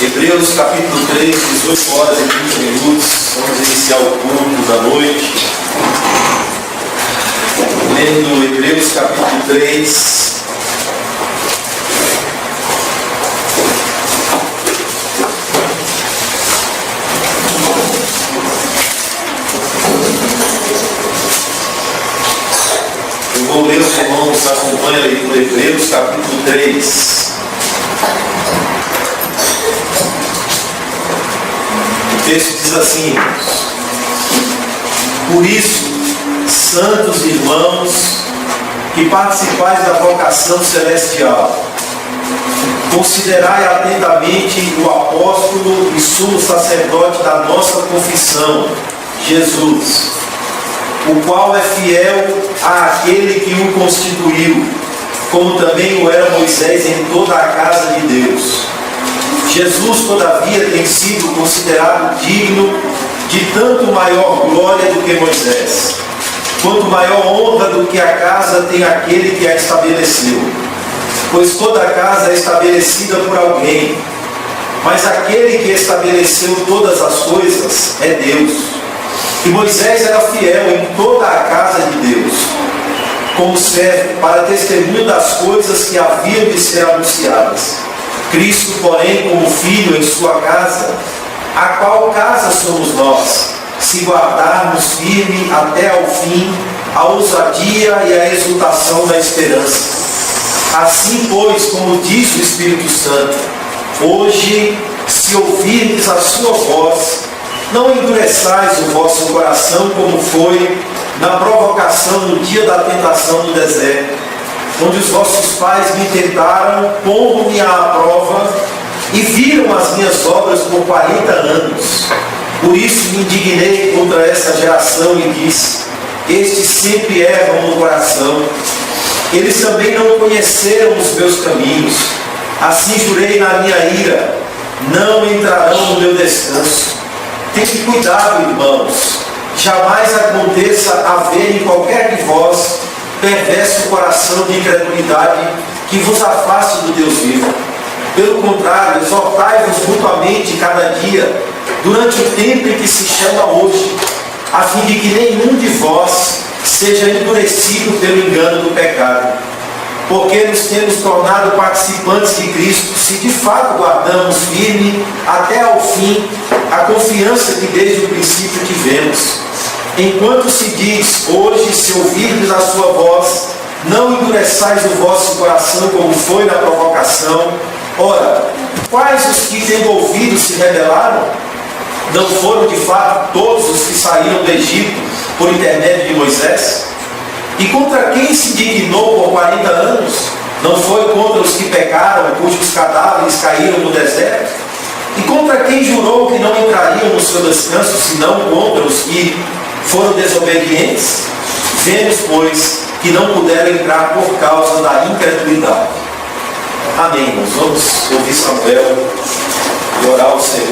Hebreus capítulo 3, 18 horas e 30 minutos. Vamos iniciar o culto da noite. Lendo Hebreus capítulo 3. Eu vou ler, os irmãos acompanham a leitura de Hebreus capítulo 3. O texto diz assim: por isso, santos irmãos, que participais da vocação celestial, considerai atentamente o apóstolo e sumo sacerdote da nossa confissão, Jesus, o qual é fiel àquele que o constituiu, como também o era Moisés em toda a casa de Deus. Jesus, todavia, tem sido considerado digno de tanto maior glória do que Moisés, quanto maior honra do que a casa tem aquele que a estabeleceu. Pois toda a casa é estabelecida por alguém, mas aquele que estabeleceu todas as coisas é Deus. E Moisés era fiel em toda a casa de Deus, como servo para testemunho das coisas que haviam de ser anunciadas. Cristo, porém, como filho em sua casa, a qual casa somos nós, se guardarmos firme até ao fim a ousadia e a exultação da esperança. Assim, pois, como diz o Espírito Santo, hoje, se ouvirdes a sua voz, não endureçais o vosso coração como foi na provocação no dia da tentação no deserto, onde os vossos pais me tentaram, pondo-me à prova, e viram as minhas obras por 40 anos. Por isso me indignei contra essa geração e disse: estes sempre erram no coração. Eles também não conheceram os meus caminhos. Assim jurei na minha ira: não entrarão no meu descanso. Tende cuidado, irmãos, jamais aconteça haver em qualquer de vós perverso coração de incredulidade que vos afaste do Deus vivo. Pelo contrário, exortai-vos mutuamente cada dia, durante o tempo em que se chama hoje, a fim de que nenhum de vós seja endurecido pelo engano do pecado. Porque nos temos tornado participantes de Cristo, se de fato guardamos firme até ao fim a confiança que desde o princípio tivemos. Enquanto se diz, hoje, se ouvirdes a sua voz, não endureçais o vosso coração como foi na provocação. Ora, quais os que tendo ouvido se rebelaram? Não foram de fato todos os que saíram do Egito por intermédio de Moisés? E contra quem se dignou por 40 anos? Não foi contra os que pecaram, cujos cadáveres caíram no deserto? E contra quem jurou que não entrariam no seu descanso, senão contra os que foram desobedientes? Vemos, pois, que não puderam entrar por causa da incredulidade. Amém, irmãos. Vamos ouvir Samuel e orar ao Senhor.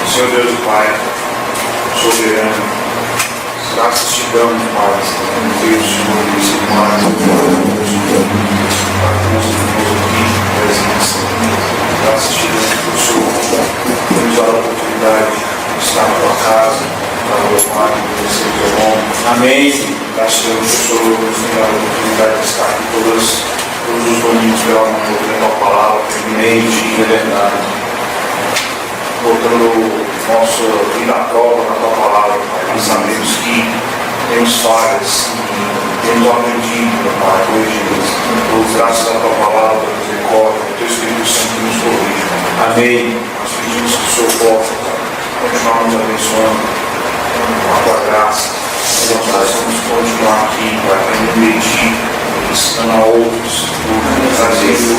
Senhor Deus e Pai, soberano, graças te damos, Pai, Deus, Senhor, esse mar, graças te damos por Senhor, nos dar a oportunidade de estar na tua casa, para louvar e conhecer o teu nome. Amém. Graças te damos por Senhor, nos dar a oportunidade de estar aqui todos os domingos pela manhã. a tua palavra, terminei de verdade, botando nossa vida à prova na tua palavra, Pai. Nós sabemos que temos falhas e temos aprendido, meu Pai, hoje, por graça da tua palavra, misericórdia, o teu Espírito Santo nos corrige, Pai. Amém. Nós pedimos que o Senhor possa, Pai, continuar nos abençoando com a tua graça. Nós possamos continuar aqui, Pai, para medir, ensinando a outros, trazendo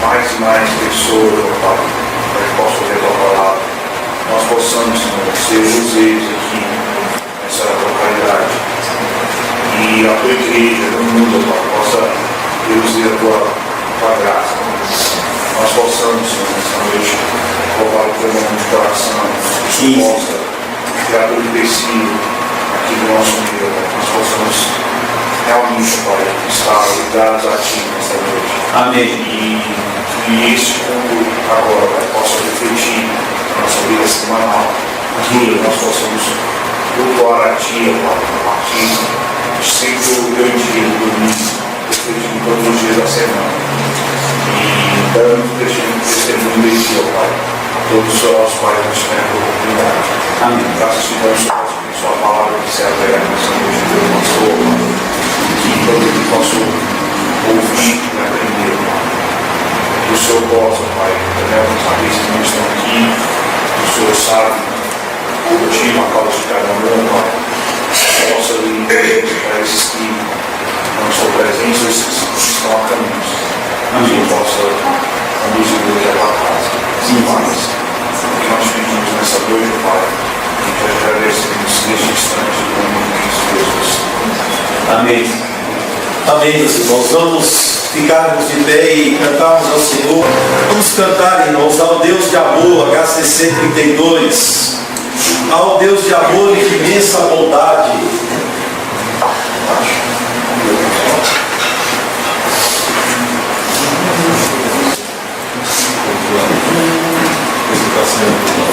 mais e mais pessoas, meu Pai, para que possam ver a tua palavra. Nós possamos, Senhor, ser luzeiros aqui nessa localidade. E a tua igreja, no mundo, Pai, possa reduzir a tua graça. Nós possamos, Senhor, nessa noite, louvar o teu nome de coração, que possa tirar todo o tecido aqui do nosso meio, Pai. Nós possamos realmente, Pai, estar ligados a Ti nessa noite. Amém. E esse mundo agora, Pai, possa refletir na nossa vida semanal. Que nós possamos cultuar a Ti, Pai, a partir de sempre o grande dia do domingo, refletindo todos os dias da semana. E dando testemunho de Ti, Pai, a todos os nossos pais que nos têm a oportunidade. Amém. Graças a Deus, Sua palavra que será pregada nessa noite, Deus, nosso Pai. Que todo mundo possa ouvir e aprender, Pai. Que o Senhor possa, Pai, leva os amigos que não estão aqui, o Senhor sabe o motivo, a causa de cada um, Pai. Possa ir para esses que não são presentes, esses que estão a caminho. Amém. Que possa conduzir hoje a tua casa. Sim, Pai. O que nós pedimos nessa noite, Pai, e te agradecemos neste instante, no nome de Cristo Jesus. Amém. Amém, meus irmãos. Vamos ficarmos de pé e cantarmos ao Senhor. Vamos cantar, irmãos, ao Deus de amor, HCC 32. Ao Deus de amor e de imensa bondade.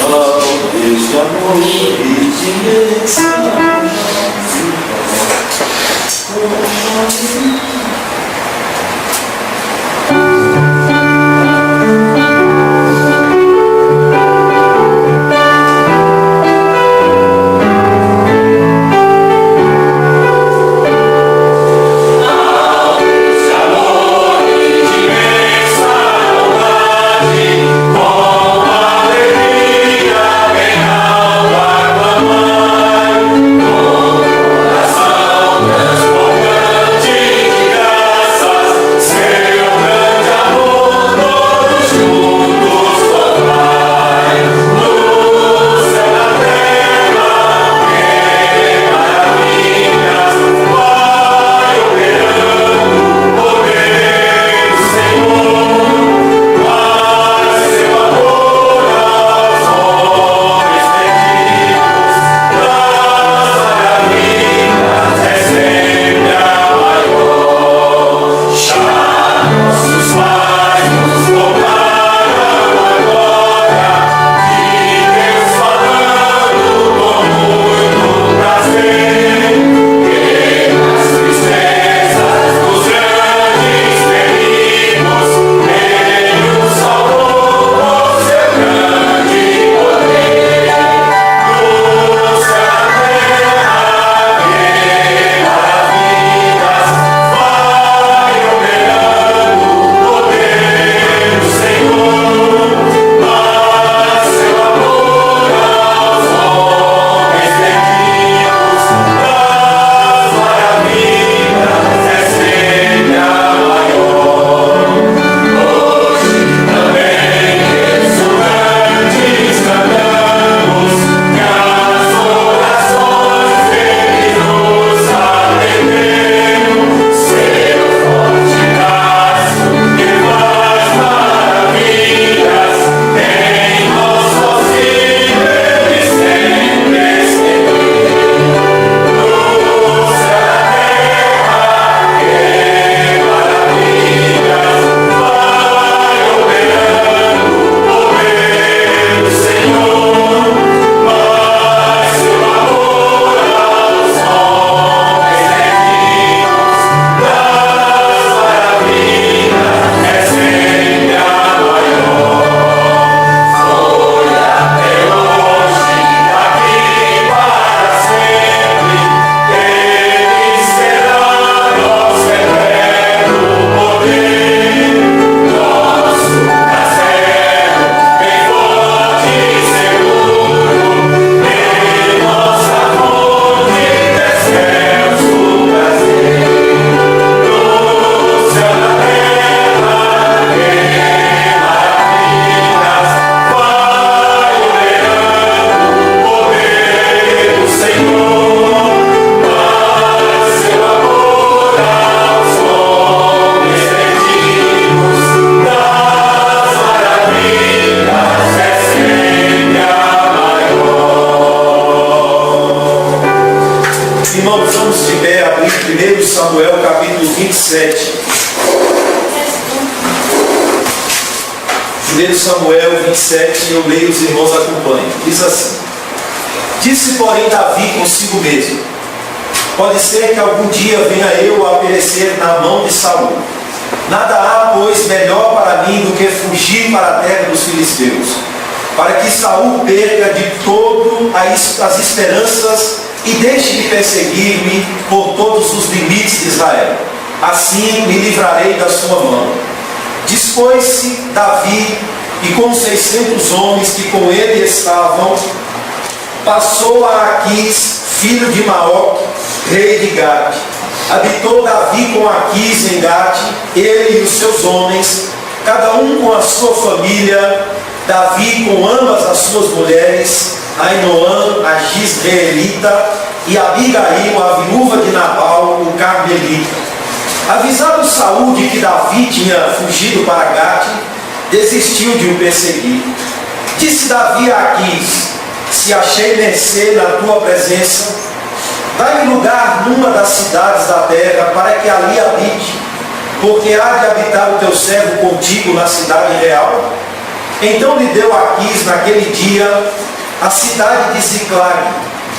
Ao Deus de amor e de imensa bondade. Diga 27. 1 Samuel 27, eu leio, os irmãos acompanham. Diz assim: disse, porém, Davi consigo mesmo: pode ser que algum dia venha eu a perecer na mão de Saul. Nada há, pois, melhor para mim do que fugir para a terra dos filisteus, para que Saul perca de todo as esperanças e deixe de perseguir-me por todos os limites de Israel. Assim me livrarei da sua mão. Dispôs-se Davi, e com 600 homens que com ele estavam, passou a Aquis, filho de Maoque, rei de Gate. Habitou Davi com Aquis em Gate, ele e os seus homens, cada um com a sua família, Davi com ambas as suas mulheres, Ainoã, a Gisreelita, e Abigail, a viúva de Nabal, o Carmelita. Avisado Saul de que Davi tinha fugido para Gate, desistiu de o perseguir. Disse Davi a Aquis: se achei mercê na tua presença, dá-lhe lugar numa das cidades da terra, para que ali habite, porque há de habitar o teu servo contigo na cidade real. Então lhe deu Aquis naquele dia a cidade de Ziclag,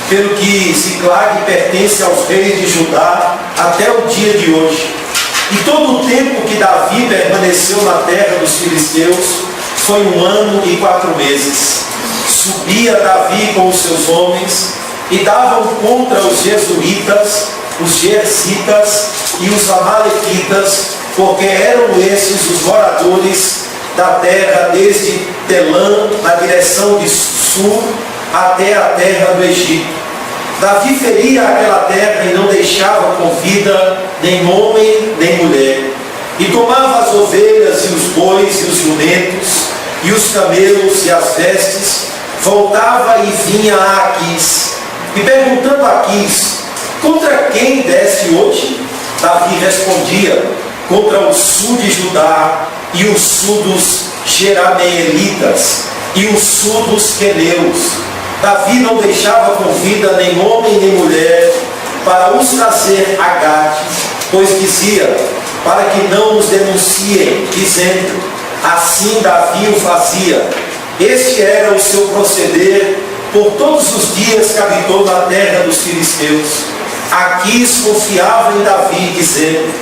pelo que Ziclag pertence aos reis de Judá até o dia de hoje. E todo o tempo que Davi permaneceu na terra dos filisteus foi 1 ano e 4 meses. Subia Davi com os seus homens e davam contra os jesuítas, os gerzitas e os amalequitas, porque eram esses os moradores da terra desde Telã, na direção de sul, até a terra do Egito. Davi feria aquela terra e não deixava com vida nem homem nem mulher. E tomava as ovelhas e os bois e os jumentos e os camelos e as vestes, voltava e vinha a Aquis. E perguntando a Aquis: contra quem desce hoje? Davi respondia: contra o sul de Judá e o sul dos Jerameelitas e o sul dos queneus. Davi não deixava com vida nem homem nem mulher para os trazer a Gate, pois dizia: para que não os denunciem, dizendo: assim Davi o fazia. Este era o seu proceder por todos os dias que habitou na terra dos filisteus. Aquis confiava em Davi, dizendo: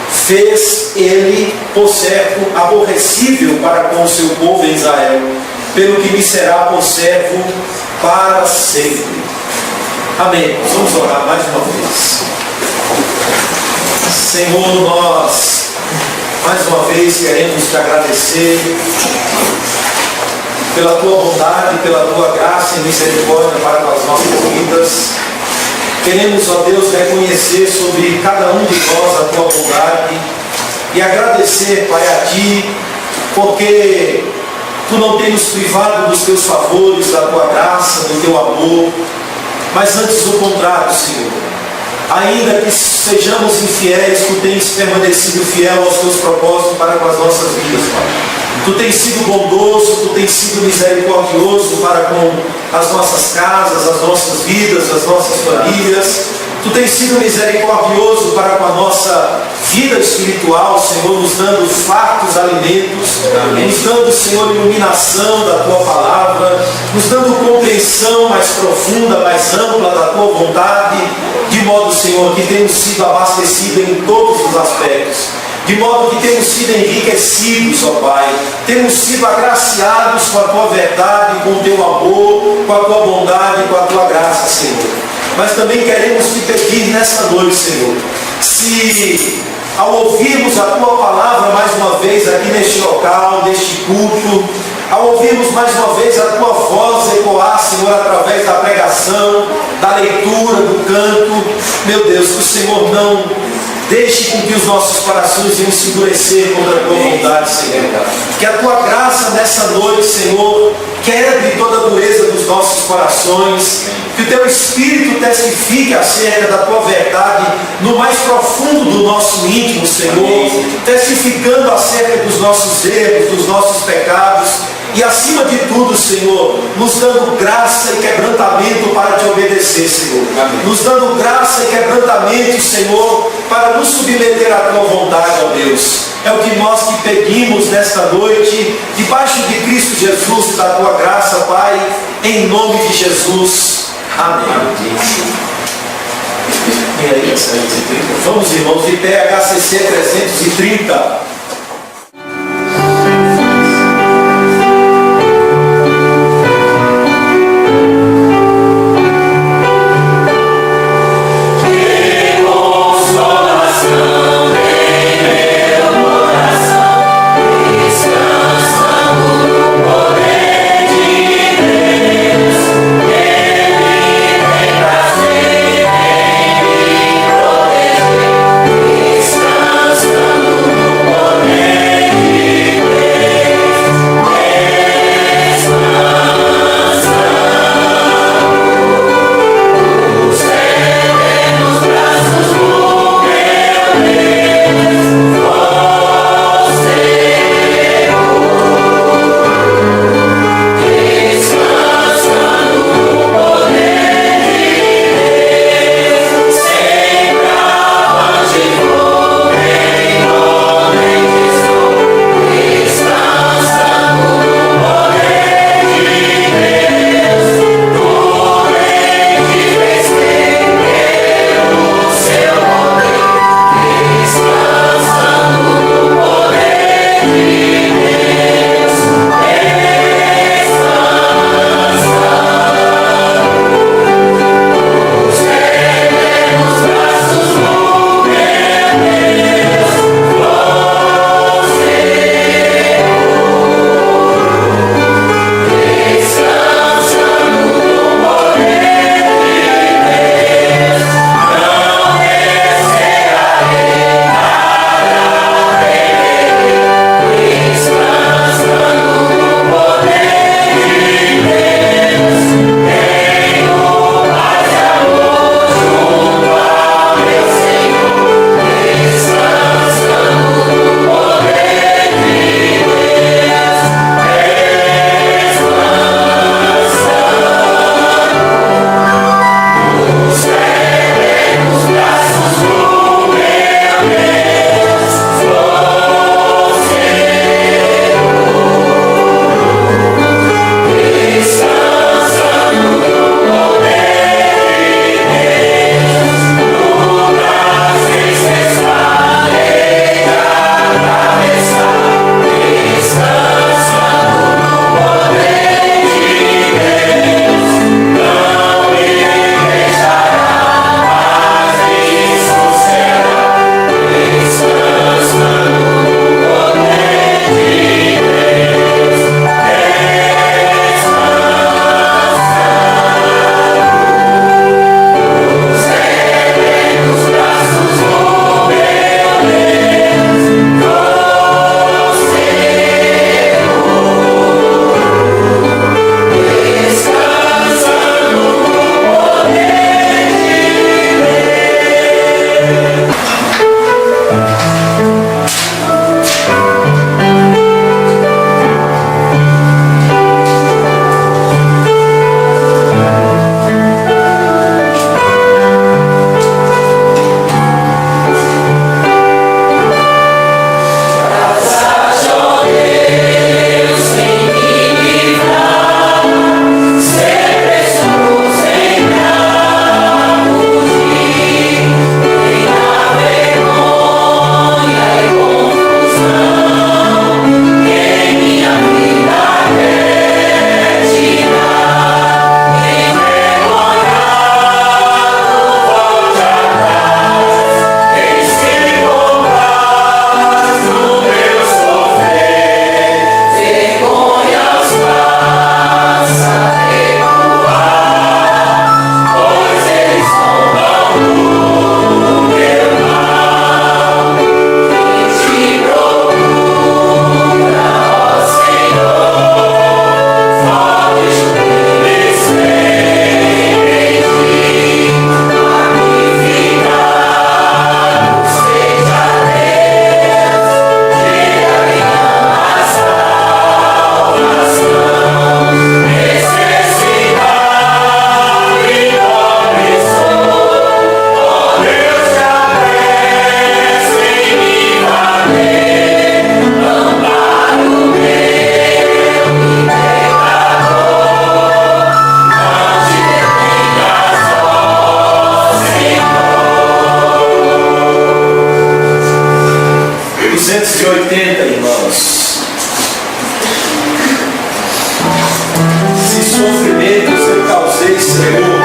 fez ele por servo aborrecível para com o seu povo em Israel, pelo que me será por servo para sempre. Amém. Vamos orar mais uma vez. Senhor, nós mais uma vez queremos te agradecer pela tua bondade, pela tua graça e misericórdia para com as nossas vidas. Queremos, ó Deus, reconhecer sobre cada um de nós a tua bondade e agradecer, Pai, a ti, porque tu não tens nos privado dos teus favores, da tua graça, do teu amor, mas antes o contrário, Senhor. Ainda que sejamos infiéis, tu tens permanecido fiel aos teus propósitos para com as nossas vidas, Pai. Tu tens sido bondoso, tu tens sido misericordioso para com as nossas casas, as nossas vidas, as nossas famílias. Tu tens sido misericordioso para com a nossa vida espiritual, Senhor, nos dando fartos alimentos, nos dando, Senhor, iluminação da tua palavra, nos dando compreensão mais profunda, mais ampla da tua vontade, de modo, Senhor, que temos sido abastecidos em todos os aspectos. De modo que temos sido enriquecidos, ó Pai, temos sido agraciados com a tua verdade, com o teu amor, com a tua bondade, com a tua graça, Senhor. Mas também queremos te pedir nesta noite, Senhor, se ao ouvirmos a tua palavra mais uma vez aqui neste local, neste culto, ao ouvirmos mais uma vez a tua voz ecoar, Senhor, através da pregação, da leitura, do canto, meu Deus, que o Senhor não deixe com que os nossos corações venham se endurecer contra a tua vontade, Senhor. Que a tua graça nessa noite, Senhor, quebre toda a dureza dos nossos corações. Que o teu Espírito testifique acerca da tua verdade no mais profundo do nosso íntimo, Senhor. Testificando acerca dos nossos erros, dos nossos pecados. E acima de tudo, Senhor, nos dando graça e quebrantamento para te obedecer, Senhor. Amém. Nos dando graça e quebrantamento, Senhor, para nos submeter à tua vontade, ó Deus. É o que nós te pedimos nesta noite, debaixo de Cristo Jesus e da tua graça, Pai, em nome de Jesus. Amém. E aí, vamos, irmãos, de pé, HCC 330. Descansando no 280, irmãos. Se sofrimentos eu causei, Senhor,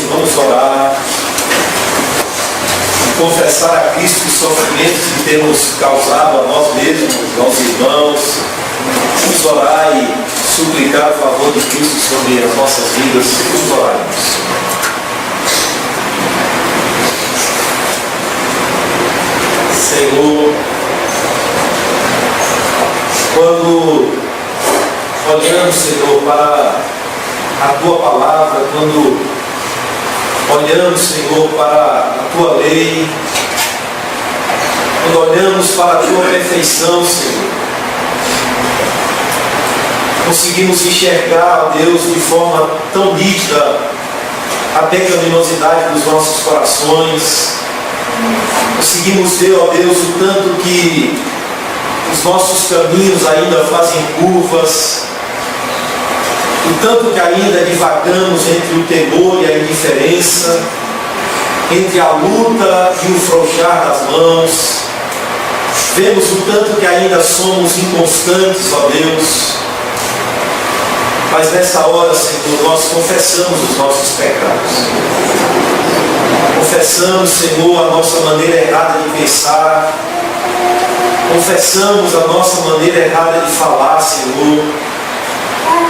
vamos orar, confessar a Cristo os sofrimentos que temos causado a nós mesmos, aos irmãos. Vamos orar e suplicar o favor de Cristo sobre as nossas vidas. Vamos orar, irmãos. Senhor, quando olhamos, Senhor, para a Tua palavra, quando olhamos, Senhor, para a Tua lei, quando olhamos para a Tua perfeição, Senhor, conseguimos enxergar, ó Deus, de forma tão nítida a pecaminosidade dos nossos corações. Conseguimos ver, ó Deus, o tanto que os nossos caminhos ainda fazem curvas, o tanto que ainda divagamos entre o temor e a indiferença, entre a luta e o frouxar das mãos. Vemos o tanto que ainda somos inconstantes, ó Deus. Mas nessa hora, Senhor, nós confessamos os nossos pecados. Confessamos, Senhor, a nossa maneira errada de pensar. Confessamos a nossa maneira errada de falar, Senhor.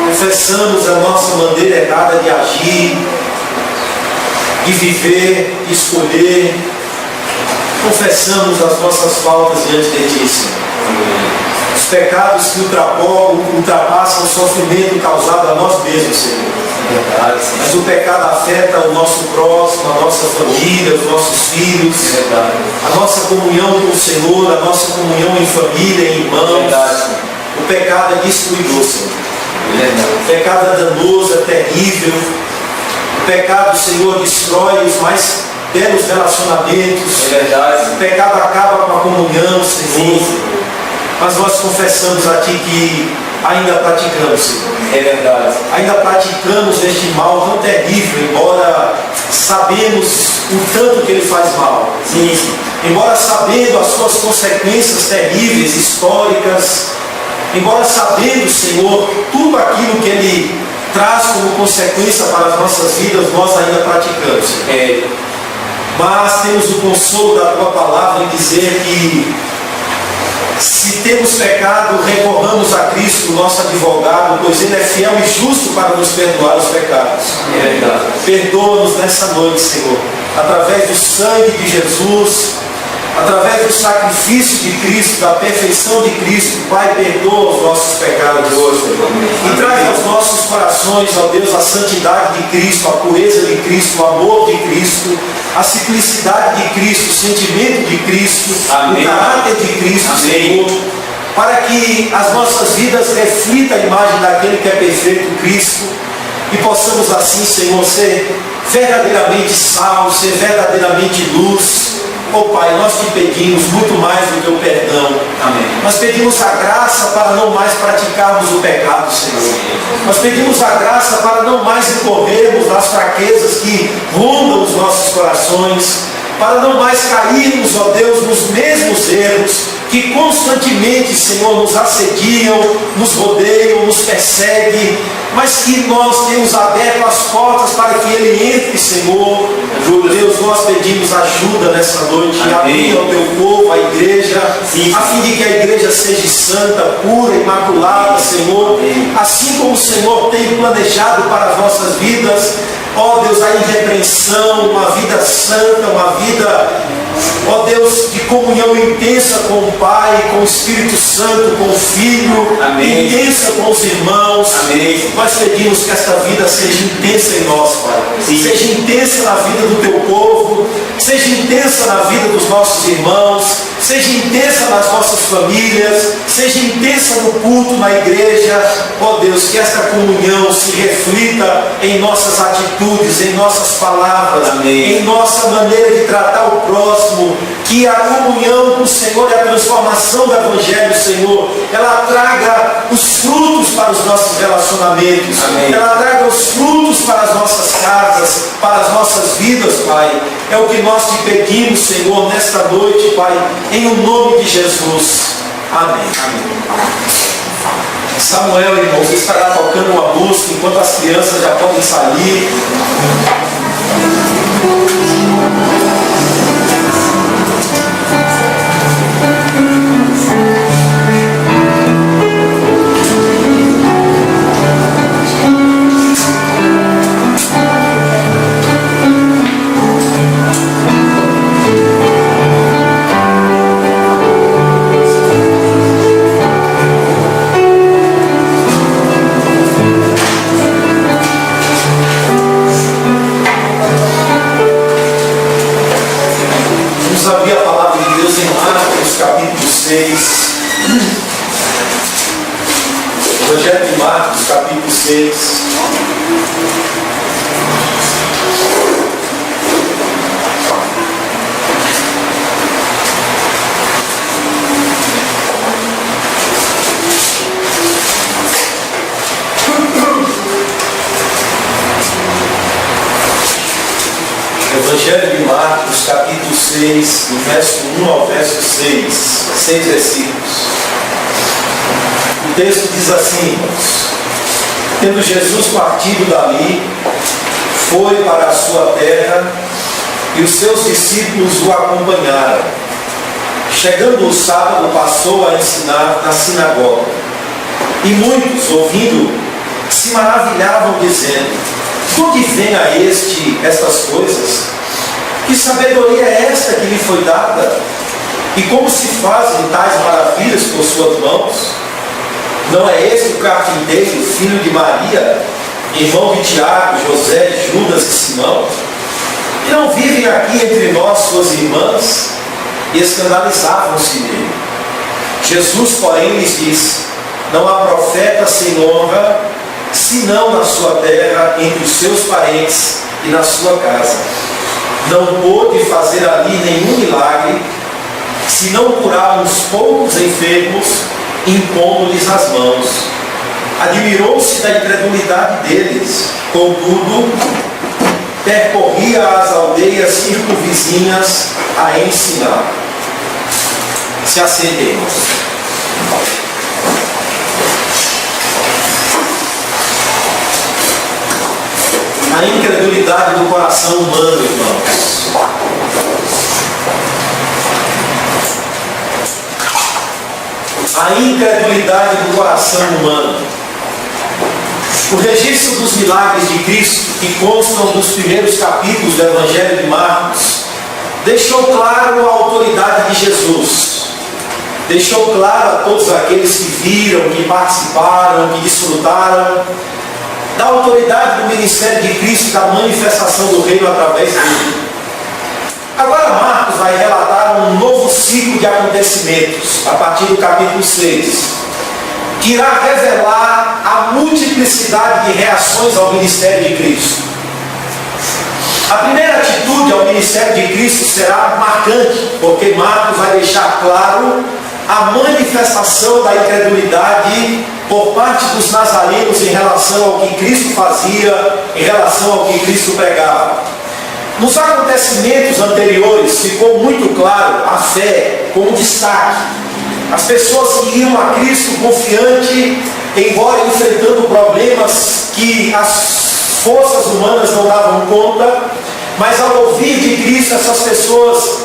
Confessamos a nossa maneira errada de agir, de viver, de escolher. Confessamos as nossas faltas diante de Ti, Senhor. Os pecados que ultrapassam o sofrimento causado a nós mesmos, Senhor. Mas o pecado afeta o nosso próximo, a nossa família, os nossos filhos, a nossa comunhão com o Senhor, a nossa comunhão em família, em irmãos. O pecado é destruidor, Senhor. O pecado é danoso, é terrível. O pecado, Senhor, destrói os mais belos relacionamentos. O pecado acaba com a comunhão, Senhor. Mas nós confessamos a Ti que ainda praticamos, Senhor. É verdade. Ainda praticamos este mal tão terrível, embora sabemos o tanto que ele faz mal. Sim. Embora sabendo as suas consequências terríveis, históricas, embora sabendo, Senhor, tudo aquilo que ele traz como consequência para as nossas vidas, nós ainda praticamos. Mas temos o consolo da Tua palavra em dizer que Se temos pecado, recorramos a Cristo, nosso advogado, pois Ele é fiel e justo para nos perdoar os pecados. É verdade. Perdoa-nos nessa noite, Senhor, através do sangue de Jesus, através do sacrifício de Cristo, da perfeição de Cristo. Pai, perdoa os nossos pecados hoje, e traz aos nossos corações, ó Deus, a santidade de Cristo, a pureza de Cristo, o amor de Cristo, a simplicidade de Cristo, o sentimento de Cristo, Amém. O caráter de Cristo, Amém. Senhor, para que as nossas vidas reflitam a imagem daquele que é perfeito, Cristo, e possamos assim, Senhor, ser verdadeiramente sal, ser verdadeiramente luz. Oh Pai, nós te pedimos muito mais do que o perdão. Amém. Nós pedimos a graça para não mais praticarmos o pecado, Senhor. Nós pedimos a graça para não mais incorrermos nas fraquezas que rondam os nossos corações, para não mais cairmos, ó Deus, nos mesmos erros que constantemente, Senhor, nos assediam, nos rodeiam, nos perseguem, mas que nós temos aberto as portas para que Ele entre, Senhor. Deus, nós pedimos ajuda nessa noite, abrir ao teu povo, a igreja, a fim de que a igreja seja santa, pura, imaculada, Senhor, assim como o Senhor tem planejado para as nossas vidas. Ó Deus, a irrepreensão, uma vida santa, uma vida, ó Deus, de comunhão intensa com o Pai, com o Espírito Santo, com o Filho, Amém. intensa com os irmãos. Amém. Nós pedimos que esta vida seja intensa em nós, Pai. Sim. Seja intensa na vida do teu povo, seja intensa na vida dos nossos irmãos, seja intensa nas nossas famílias, seja intensa no culto, na igreja. Ó Deus, que esta comunhão se reflita em nossas atitudes, em nossas palavras, Amém. em nossa maneira de tratar o próximo. Que a comunhão com o Senhor e a transformação do Evangelho, Senhor, ela traga os frutos para os nossos relacionamentos. Amém. Ela traga os frutos para as nossas casas, para as nossas vidas, Pai. É o que nós te pedimos, Senhor, nesta noite, Pai, em o nome de Jesus. Amém. Samuel, irmãos, estará tocando uma música enquanto as crianças já podem sair. Evangelho de Marcos, capítulo 6. Evangelho de Marcos, capítulo 6, do verso 1 ao verso 6, 6 versículos. O texto diz assim, irmãos: tendo Jesus partido dali, foi para a sua terra, e os seus discípulos o acompanharam. Chegando o sábado, passou a ensinar na sinagoga. E muitos, ouvindo, se maravilhavam, dizendo: de onde vem a estas coisas? Que sabedoria é esta que lhe foi dada? E como se fazem tais maravilhas por suas mãos? Não é este o carpinteiro, filho de Maria, irmão de Tiago, José, Judas e Simão? E não vivem aqui entre nós suas irmãs? E escandalizavam-se nele. Jesus, porém, lhes disse: não há profeta sem honra, senão na sua terra, entre os seus parentes e na sua casa. Não pôde fazer ali nenhum milagre, senão curar uns poucos enfermos, impondo-lhes as mãos. Admirou-se da incredulidade deles, contudo, percorria as aldeias circunvizinhas a ensinar. Se assentem. A incredulidade do coração humano, irmãos. a incredulidade do coração humano. O registro dos milagres de Cristo, que constam dos primeiros capítulos do Evangelho de Marcos, deixou claro a autoridade de Jesus. Deixou claro a todos aqueles que viram, que participaram, que desfrutaram da autoridade do ministério de Cristo e da manifestação do reino através dele. Agora Marcos vai relatar um novo ciclo de acontecimentos, a partir do capítulo 6, que irá revelar a multiplicidade de reações ao ministério de Cristo. A primeira atitude ao ministério de Cristo será marcante, porque Marcos vai deixar claro a manifestação da incredulidade por parte dos nazarenos em relação ao que Cristo fazia, em relação ao que Cristo pregava. Nos acontecimentos anteriores ficou muito claro a fé como destaque. As pessoas que iam a Cristo confiante, embora enfrentando problemas que as forças humanas não davam conta, mas ao ouvir de Cristo, essas pessoas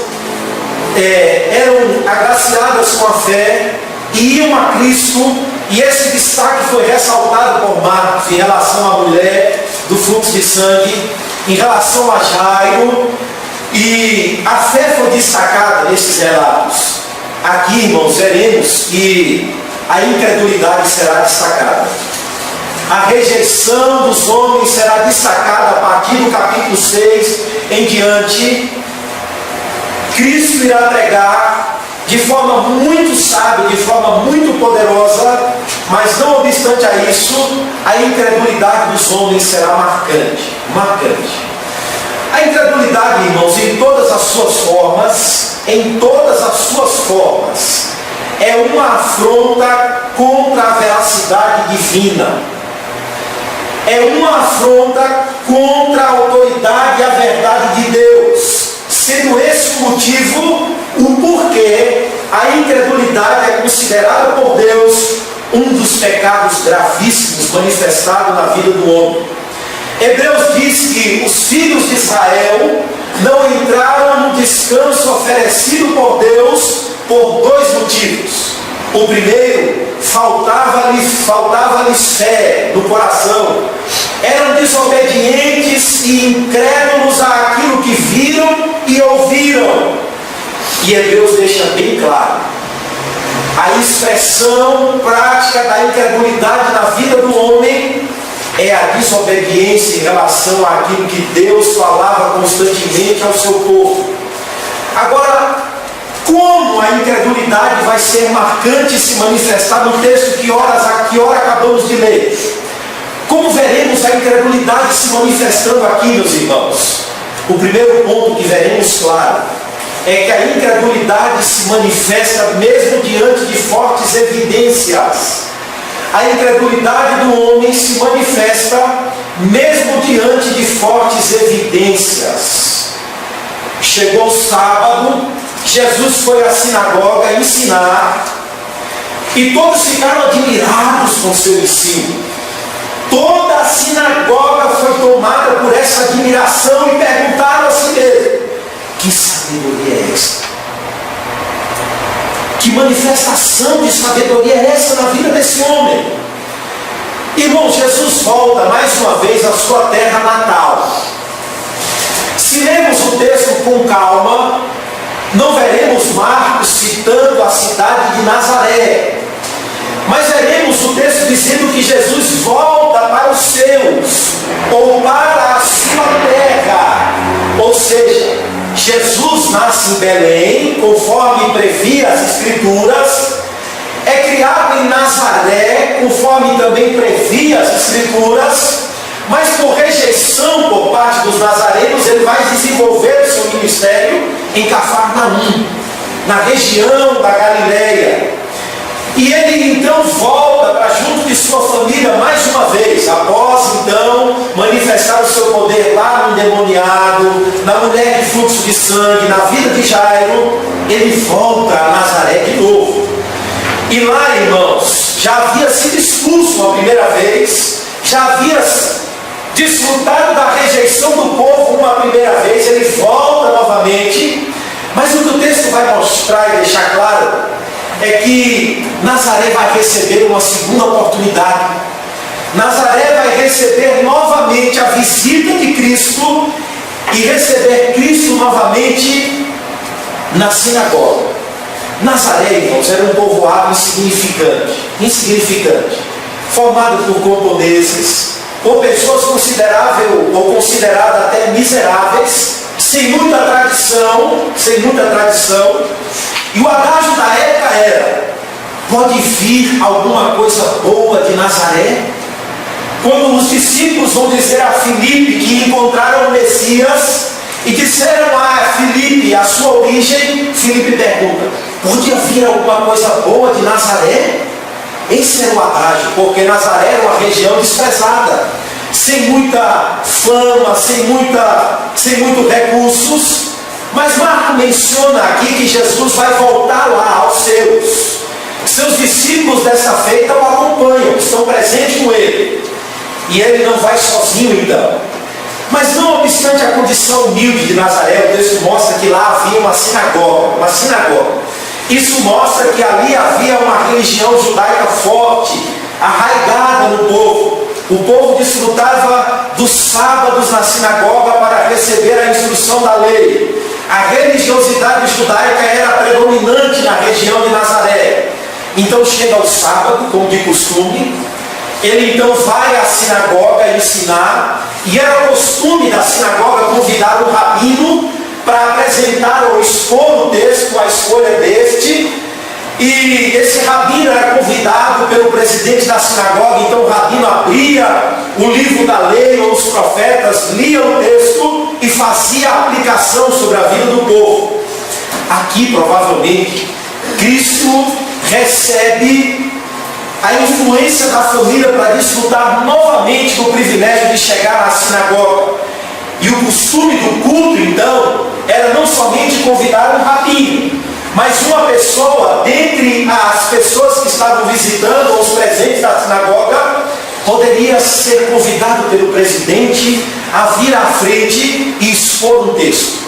eram agraciadas com a fé e iam a Cristo, e esse destaque foi ressaltado por Marcos em relação à mulher do fluxo de sangue, em relação a Jairo, e a fé foi destacada nesses relatos. Aqui, irmãos, veremos que a incredulidade será destacada. A rejeição dos homens será destacada a partir do capítulo 6 em diante. Cristo irá pregar de forma muito sábia, de forma muito poderosa, mas não obstante a isso, a incredulidade dos homens será marcante. A incredulidade, irmãos, em todas as suas formas, é uma afronta contra a veracidade divina. É uma afronta contra a autoridade e a verdade de Deus. Sendo esse o motivo, o porquê a incredulidade é considerada por Deus um dos pecados gravíssimos manifestados na vida do homem. Hebreus diz que os filhos de Israel não entraram no descanso oferecido por Deus por dois motivos. O primeiro, faltava-lhes fé no coração. Eram desobedientes e incrédulos àquilo que viram e ouviram. E Hebreus deixa bem claro a expressão prática da incredulidade na vida do homem é a desobediência em relação àquilo que Deus falava constantemente ao seu povo. Agora, como a incredulidade vai ser marcante e se manifestar no texto que hora acabamos de ler? Como veremos a incredulidade se manifestando aqui, meus irmãos? O primeiro ponto que veremos claro é que a incredulidade se manifesta mesmo diante de fortes evidências. A incredulidade do homem se manifesta mesmo diante de fortes evidências. Chegou o sábado, Jesus foi à sinagoga ensinar e todos ficaram admirados com seu ensino. Toda a sinagoga foi tomada por essa admiração e perguntaram a si mesmo: que sabedoria é essa? Que manifestação de sabedoria é essa na vida desse homem? Irmão, Jesus volta mais uma vez à sua terra natal. Se lermos o texto com calma, não veremos Marcos citando a cidade de Nazaré, mas veremos o texto dizendo que Jesus volta para os seus, ou para a sua terra. Ou seja, Jesus nasce em Belém, conforme previa as Escrituras, é criado em Nazaré, conforme também previa as Escrituras, mas por rejeição por parte dos nazarenos, ele vai desenvolver o seu ministério em Cafarnaum, na região da Galileia. E ele então volta para junto de sua família mais uma vez, após então manifestar o seu poder lá no endemoniado, na mulher de fluxo de sangue, na vida de Jairo. Ele volta a Nazaré de novo. E lá, irmãos, já havia sido expulso uma primeira vez, já havia desfrutado da rejeição do povo uma primeira vez, ele volta novamente. Mas o que o texto vai mostrar e deixar claro é que Nazaré receber uma segunda oportunidade. Nazaré vai receber novamente a visita de Cristo e receber Cristo novamente na sinagoga. Nazaré, irmãos, era um povoado insignificante, formado por camponeses, por pessoas consideráveis ou consideradas até miseráveis, sem muita tradição, e o adágio da época era: pode vir alguma coisa boa de Nazaré? Quando os discípulos vão dizer a Filipe que encontraram o Messias e disseram a Filipe a sua origem, Filipe pergunta: pode vir alguma coisa boa de Nazaré? Esse era o adágio, porque Nazaré era uma região desprezada, sem muita fama, sem muitos recursos. Mas Marco menciona aqui que Jesus vai voltar lá aos seus discípulos dessa feita o acompanham, estão presentes com ele, e ele não vai sozinho então. Mas não obstante a condição humilde de Nazaré, o texto mostra que lá havia uma sinagoga. Isso mostra que ali havia uma religião judaica forte, arraigada no povo. O povo desfrutava dos sábados na sinagoga para receber a instrução da lei. A religiosidade judaica era predominante na região de Nazaré. Então chega o sábado, como de costume, ele então vai à sinagoga ensinar, e era costume da sinagoga convidar o rabino para apresentar ou expor o texto, a escolha deste. E esse rabino era convidado pelo presidente da sinagoga, então o rabino abria o livro da lei ou os profetas, lia o texto e fazia a aplicação sobre a vida do povo. Aqui provavelmente Cristo recebe a influência da família para desfrutar novamente do privilégio de chegar na sinagoga. E o costume do culto então era não somente convidar um rabino, mas uma pessoa, dentre as pessoas que estavam visitando ou os presentes da sinagoga, poderia ser convidado pelo presidente a vir à frente e expor um texto.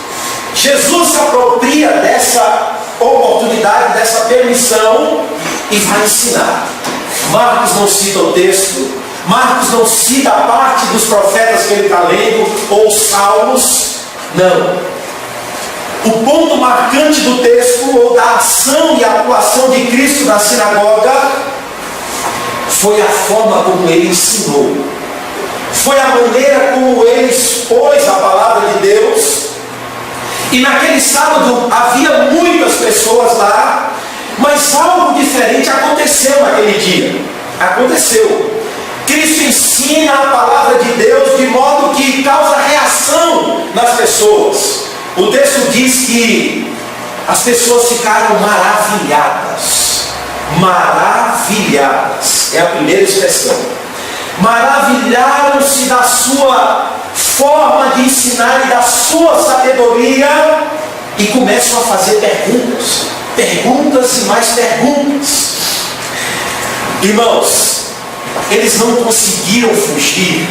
Jesus se apropria dessa oportunidade, dessa permissão, e vai ensinar. Marcos não cita o texto, Marcos não cita a parte dos profetas que ele está lendo, ou os salmos, não. O ponto marcante do texto, ou da ação e atuação de Cristo na sinagoga, foi a forma como ele ensinou. Foi a maneira como ele expôs a palavra de Deus. E naquele sábado havia muitas pessoas lá, mas algo diferente aconteceu naquele dia. Aconteceu. Cristo ensina a palavra de Deus de modo que causa reação nas pessoas. O texto diz que as pessoas ficaram maravilhadas. Maravilhadas é a primeira expressão. Maravilharam-se da sua forma de ensinar e da sua sabedoria, e começam a fazer perguntas e mais perguntas. Irmãos, eles não conseguiram fugir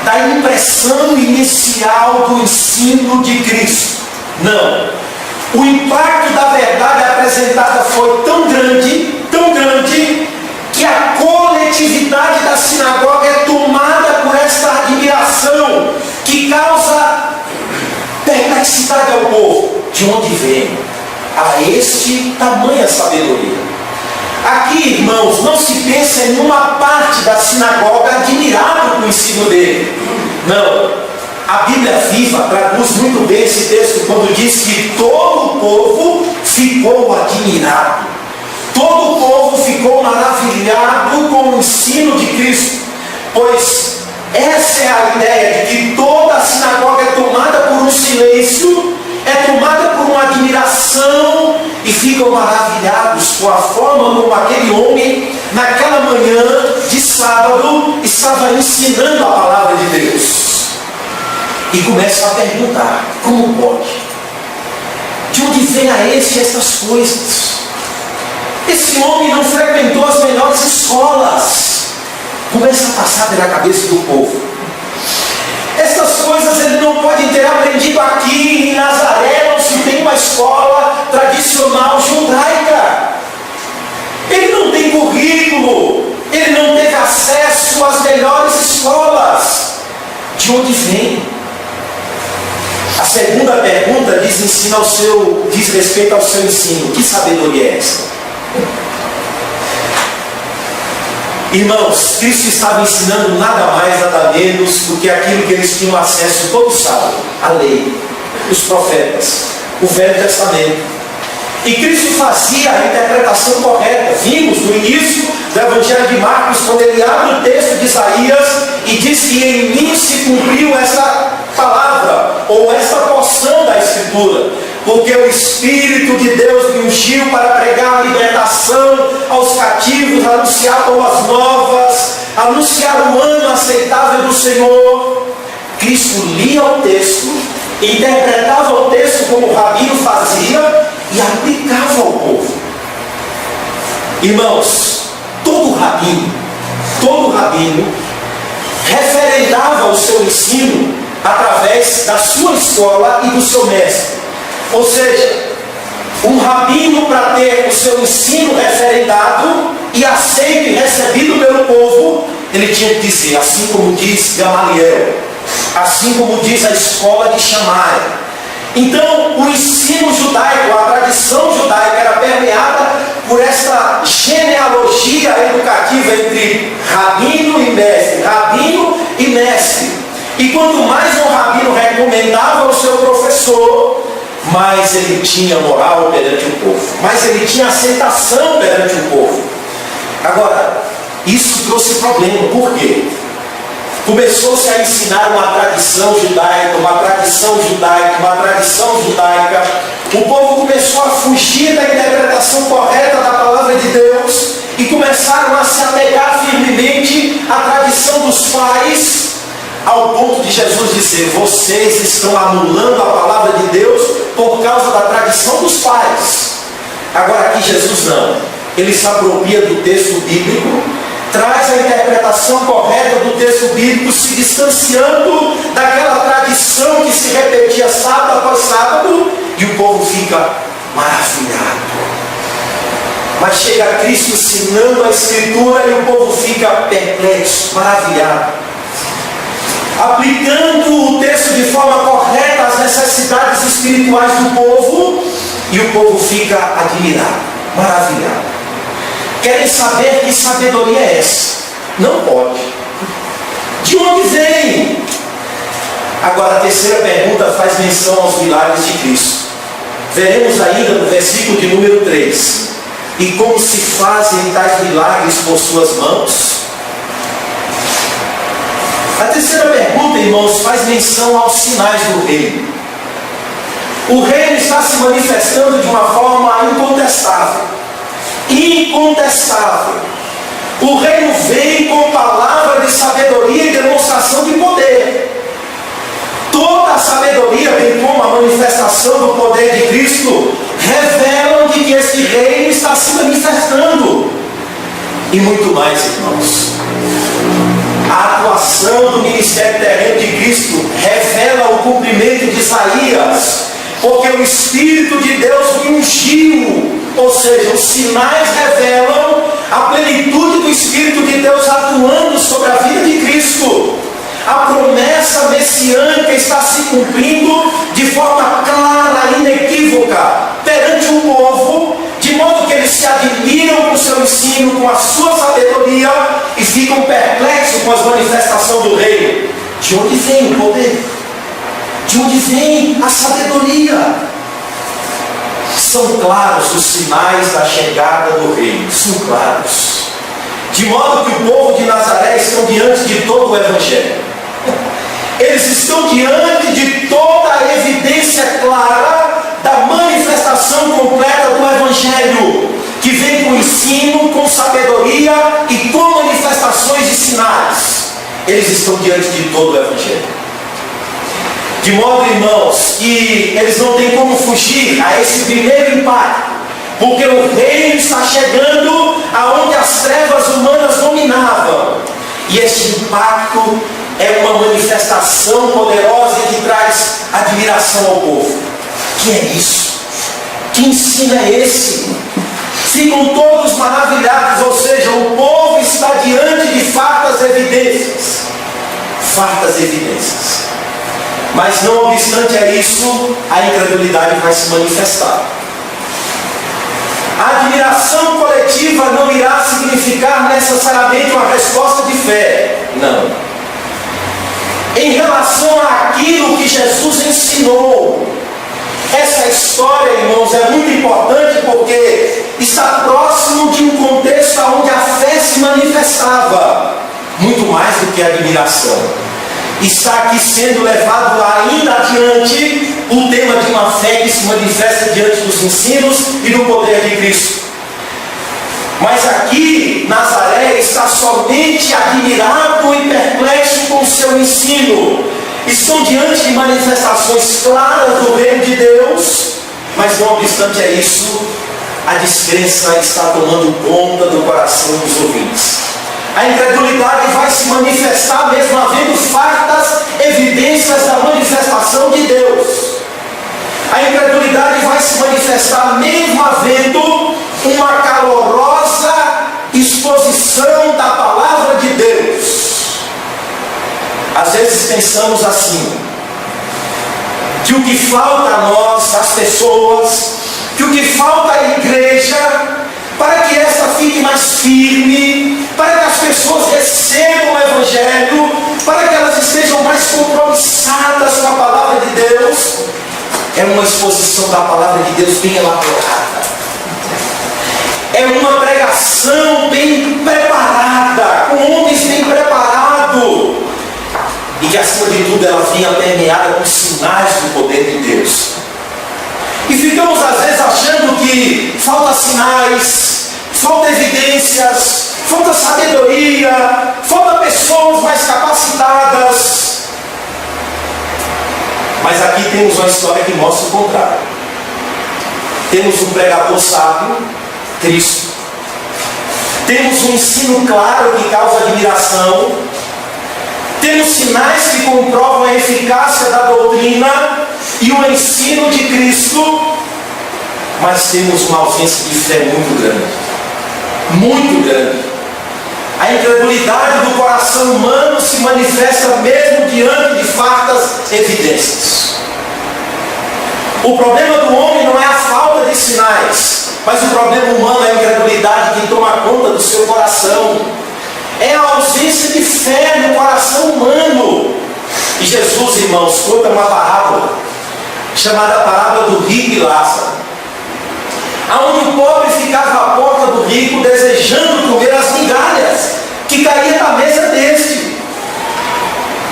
da impressão inicial do ensino de Cristo. Não. O impacto da verdade apresentada foi tão grande, que a coletividade da sinagoga é tomada por esta admiração que causa perplexidade ao povo. De onde vem a este tamanha sabedoria? Aqui, irmãos, não se pensa em uma parte da sinagoga admirada com o ensino dele. Não. A Bíblia Viva traduz muito bem esse texto quando diz que todo o povo ficou admirado. Todo o povo ficou maravilhado com o ensino de Cristo. Pois essa é a ideia de que toda a sinagoga é tomada por um silêncio, é tomada por uma admiração, e ficam maravilhados com a forma como aquele homem, naquela manhã de sábado, estava ensinando a palavra de Deus. E começam a perguntar: como pode? De onde vem a este essas coisas? Esse homem não frequentou as melhores escolas. Começa a passar pela cabeça do povo. Essas coisas ele não pode ter aprendido aqui em Nazaré. Não se tem uma escola tradicional judaica. Ele não tem currículo acesso às melhores escolas. De onde vem? A segunda pergunta diz respeito ao seu ensino. Que sabedoria é essa? Irmãos, Cristo estava ensinando nada mais, nada menos do que aquilo que eles tinham acesso todo sábado: a lei, os profetas, o Velho Testamento. E Cristo fazia a interpretação correta. Vimos no início do Evangelho de Marcos, quando ele abre o texto de Isaías e diz que em mim se cumpriu essa palavra, ou essa porção da Escritura, porque o Espírito de Deus me ungiu para pregar a libertação aos cativos, anunciar boas novas, anunciar o ano aceitável do Senhor. Cristo lia o texto, interpretava o texto como o rabino fazia e aplicava ao povo. Irmãos, todo rabino referendava o seu ensino através da sua escola e do seu mestre. Ou seja, um rabino, para ter o seu ensino referendado e aceito e recebido pelo povo, ele tinha que dizer, assim como diz Gamaliel, assim como diz a escola de Shammai. Então, o ensino judaico, a tradição judaica era permeada por esta genealogia educativa entre rabino e mestre. E quanto mais um rabino recomendava ao seu professor, mais ele tinha moral perante o povo, mais ele tinha aceitação perante o povo. Agora, isso trouxe problema. Por quê? Começou-se a ensinar uma tradição judaica. O povo começou a fugir da interpretação correta da palavra de Deus e começaram a se apegar firmemente à tradição dos pais, ao ponto de Jesus dizer: vocês estão anulando a palavra de Deus por causa da tradição dos pais. Agora aqui Jesus não. Ele se apropria do texto bíblico, traz a interpretação correta do texto bíblico, se distanciando daquela tradição que se repetia sábado após sábado, e o povo fica maravilhado. Mas chega Cristo ensinando a Escritura e o povo fica perplexo, maravilhado, aplicando o texto de forma correta às necessidades espirituais do povo, e o povo fica admirado, maravilhado. Querem saber que sabedoria é essa? Não pode. De onde vem? Agora a terceira pergunta faz menção aos milagres de Cristo. Veremos ainda no versículo de número 3. E como se fazem tais milagres por suas mãos? A terceira pergunta, irmãos, faz menção aos sinais do reino. O reino está se manifestando de uma forma incontestável. O reino vem com palavra de sabedoria e demonstração de poder. Toda a sabedoria, bem como a manifestação do poder de Cristo, revelam de que esse reino está se manifestando. E muito mais, irmãos. A atuação do ministério terreno de Cristo revela o cumprimento de Isaías, porque o Espírito de Deus me ungiu. Ou seja, os sinais revelam a plenitude do Espírito de Deus atuando sobre a vida de Cristo. A promessa messiânica está se cumprindo de forma clara, inequívoca, perante o povo, de modo que eles se admiram com o seu ensino, com a sua sabedoria, e ficam perplexos com as manifestações do reino. De onde vem o poder? De onde vem a sabedoria? São claros os sinais da chegada do reino, são claros. De modo que o povo de Nazaré estão diante de todo o Evangelho. Eles estão diante de toda a evidência clara da manifestação completa do Evangelho, que vem com ensino, com sabedoria e com manifestações de sinais. Eles estão diante de todo o Evangelho. De modo, irmãos, que eles não têm como fugir a esse primeiro impacto, porque o reino está chegando aonde as trevas humanas dominavam. E este impacto é uma manifestação poderosa que traz admiração ao povo. Que é isso? Que ensino é esse? ficam todos maravilhados, ou seja, o povo está diante de fartas evidências. Fartas evidências. Mas não obstante a isso, a incredulidade vai se manifestar. A admiração coletiva não irá significar necessariamente uma resposta de fé. Não. Em relação àquilo que Jesus ensinou, essa história, irmãos, é muito importante porque está próximo de um contexto onde a fé se manifestava, muito mais do que a admiração. Está aqui sendo levado ainda adiante o tema de uma fé que se manifesta diante dos ensinos e do poder de Cristo. Mas aqui, Nazaré está somente admirado e perplexo com o seu ensino. Estão diante de manifestações claras do reino de Deus, mas não obstante a isso, a descrença está tomando conta do coração dos ouvintes. A incredulidade vai se manifestar mesmo havendo fartas evidências da manifestação de Deus. A incredulidade vai se manifestar mesmo havendo uma calorosa exposição da palavra de Deus. Às vezes pensamos assim, que o que falta a nós, as pessoas, que o que falta à igreja, para que esta fique mais firme, para que as pessoas recebam o Evangelho, para que elas estejam mais compromissadas com a palavra de Deus, é uma exposição da palavra de Deus bem elaborada. É uma pregação bem preparada, com homens bem preparados, e que acima de tudo ela vinha permeada com sinais do poder de Deus. E ficamos às vezes achando que falta sinais, falta evidências, falta sabedoria, falta pessoas mais capacitadas. Mas aqui temos uma história que mostra o contrário. Temos um pregador sábio, Cristo. Temos um ensino claro que causa admiração. Temos sinais que comprovam a eficácia da doutrina e o ensino de Cristo, mas temos uma ausência de fé muito grande. Muito grande. A incredulidade do coração humano se manifesta mesmo diante de fartas evidências. O problema do homem não é a falta de sinais, mas o problema humano é a incredulidade que toma conta do seu coração. É a ausência de fé no coração humano. E Jesus, irmãos, conta uma parábola, chamada parábola do rico e Lázaro, aonde o pobre ficava à porta do rico desejando comer as migalhas que caíam da mesa deste.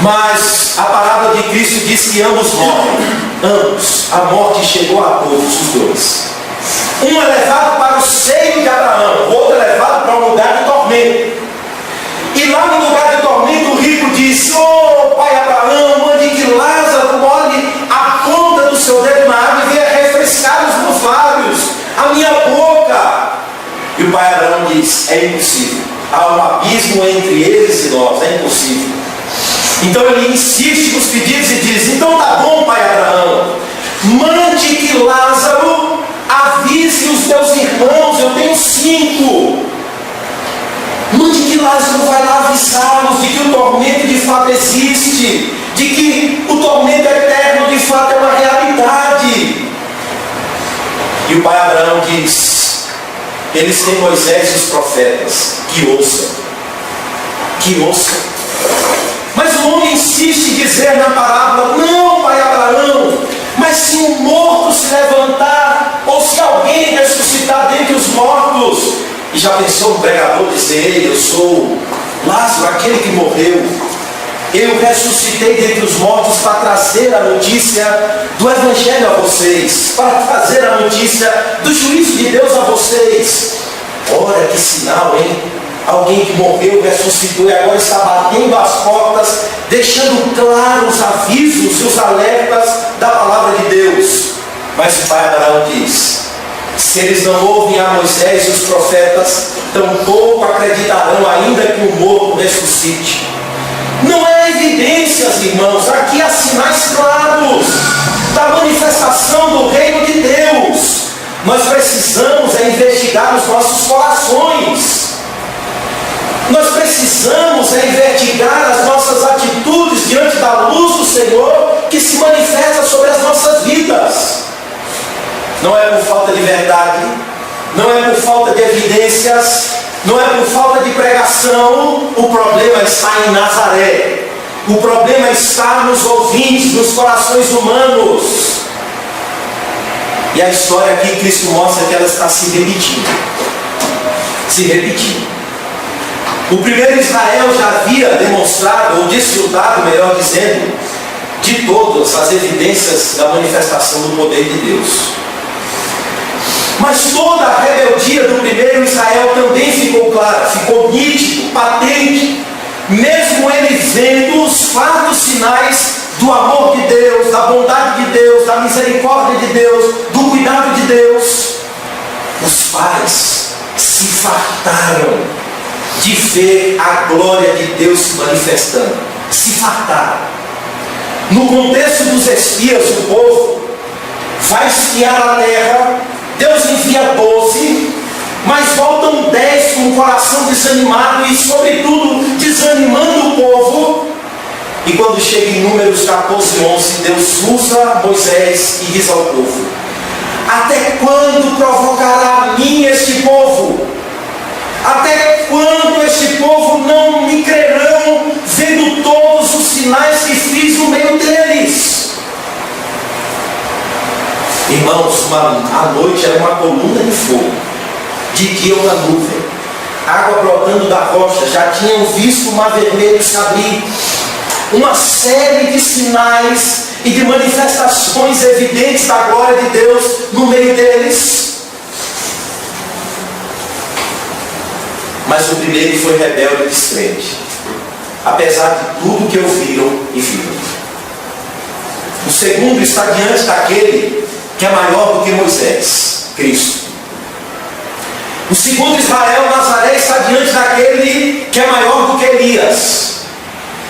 Mas a parábola de Cristo diz que ambos morrem. Ambos. A morte chegou a todos os dois. Um é levado para o seio de Abraão, o outro é levado para um lugar de tormento. E lá no lugar de tormento o rico disse: "Oh, pai Abraão, mande que Lázaro molhe a ponta do seu dedo na água e venha refrescar os meus lábios, a minha boca." E o pai Abraão diz: "É impossível. Há um abismo entre eles e nós, é impossível." Então ele insiste nos pedidos e diz: "Então tá bom, pai Abraão, mande que Lázaro avise os teus irmãos, eu tenho 5. Mande que Lázaro vai lá avisá-los de que o tormento de fato existe, de que o tormento eterno de fato é uma realidade." E o pai Abraão diz: "Eles têm Moisés e os profetas, que ouçam, que ouçam." Mas o homem insiste em dizer na parábola: "Não, pai Abraão, mas se um morto se levantar, ou se alguém ressuscitar dentre os mortos." E já pensou um pregador dizer: "Ei, eu sou Lázaro, aquele que morreu. Eu ressuscitei dentre os mortos para trazer a notícia do Evangelho a vocês, para trazer a notícia do juízo de Deus a vocês." Olha que sinal, hein? Alguém que morreu, ressuscitou e agora está batendo as portas, deixando claros os avisos e os alertas da palavra de Deus. Mas o pai Abraão diz: "Se eles não ouvem a Moisés e os profetas, tampouco acreditarão ainda que o morto ressuscite." Não é evidências, irmãos, aqui há sinais claros da manifestação do reino de Deus. Nós precisamos investigar os nossos Nós precisamos investigar as nossas atitudes diante da luz do Senhor que se manifesta sobre as nossas vidas. Não é por falta de verdade, não é por falta de evidências, não é por falta de pregação. O problema está em Nazaré. O problema está nos ouvintes, nos corações humanos. E a história aqui, Cristo mostra que ela está se repetindo. Se repetindo. O primeiro Israel já havia demonstrado, ou desfrutado, melhor dizendo, de todas as evidências da manifestação do poder de Deus. Mas toda a rebeldia do primeiro Israel também ficou clara, ficou nítido, patente, mesmo ele vendo os fartos sinais do amor de Deus, da bondade de Deus, da misericórdia de Deus, do cuidado de Deus. Os pais se fartaram de ver a glória de Deus se manifestando. Se fartaram. No contexto dos espias, o povo vai espiar a terra. Deus envia 12, mas voltam 10 com o coração desanimado e, sobretudo, desanimando o povo. E quando chega em Números 14:11, Deus usa Moisés e diz ao povo: até quando provocará a mim este povo? Até quando este povo não me crerão, vendo todos os sinais que fiz no meio deles? Irmãos, a noite era uma coluna de fogo, de dia uma nuvem, água brotando da rocha. Já tinham visto o mar vermelho se abrir. Uma série de sinais e de manifestações evidentes da glória de Deus no meio deles. Mas o primeiro foi rebelde e descrente, apesar de tudo que ouviram e viram. O segundo está diante daquele que é maior do que Moisés, Cristo. O segundo Israel, Nazaré, está diante daquele que é maior do que Elias.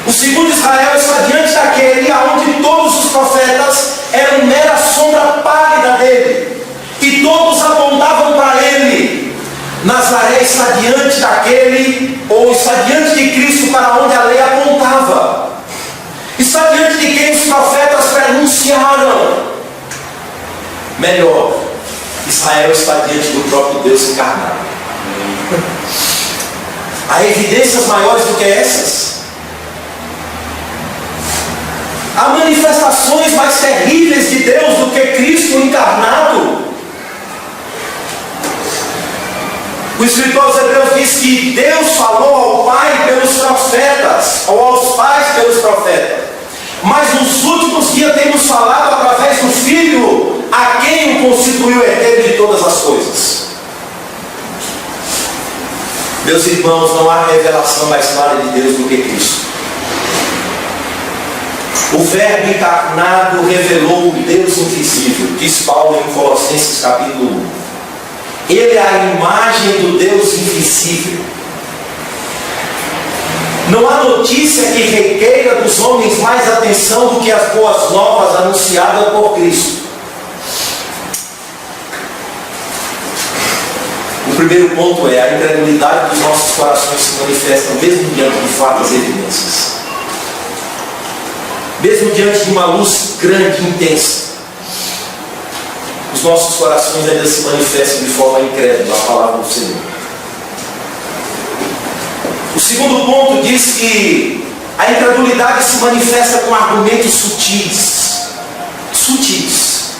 O segundo Israel está diante daquele aonde todos os profetas eram mera sombra pálida dele, e todos apontavam para ele. Nazaré está diante daquele, ou está diante de Cristo, para onde a lei apontava. Está diante de quem os profetas pronunciaram. Melhor, Israel está diante do próprio Deus encarnado. Há evidências maiores do que essas? Há manifestações mais terríveis de Deus do que Cristo encarnado? O escritor aos Hebreus diz que Deus falou ao Pai pelos profetas, ou aos pais pelos profetas. Mas nos últimos dias temos falado através do Filho, a quem o constituiu herdeiro de todas as coisas. Meus irmãos, não há revelação mais clara de Deus do que Cristo. O Verbo encarnado revelou o Deus invisível, diz Paulo em Colossenses capítulo 1. Ele é a imagem do Deus invisível. Não há notícia que requeira dos homens mais atenção do que as boas novas anunciadas por Cristo. O primeiro ponto é: a incredulidade dos nossos corações se manifesta mesmo diante de fatos e evidências. Mesmo diante de uma luz grande e intensa, os nossos corações ainda se manifestam de forma incrédula à palavra do Senhor. O segundo ponto diz que a incredulidade se manifesta com argumentos sutis. Sutis.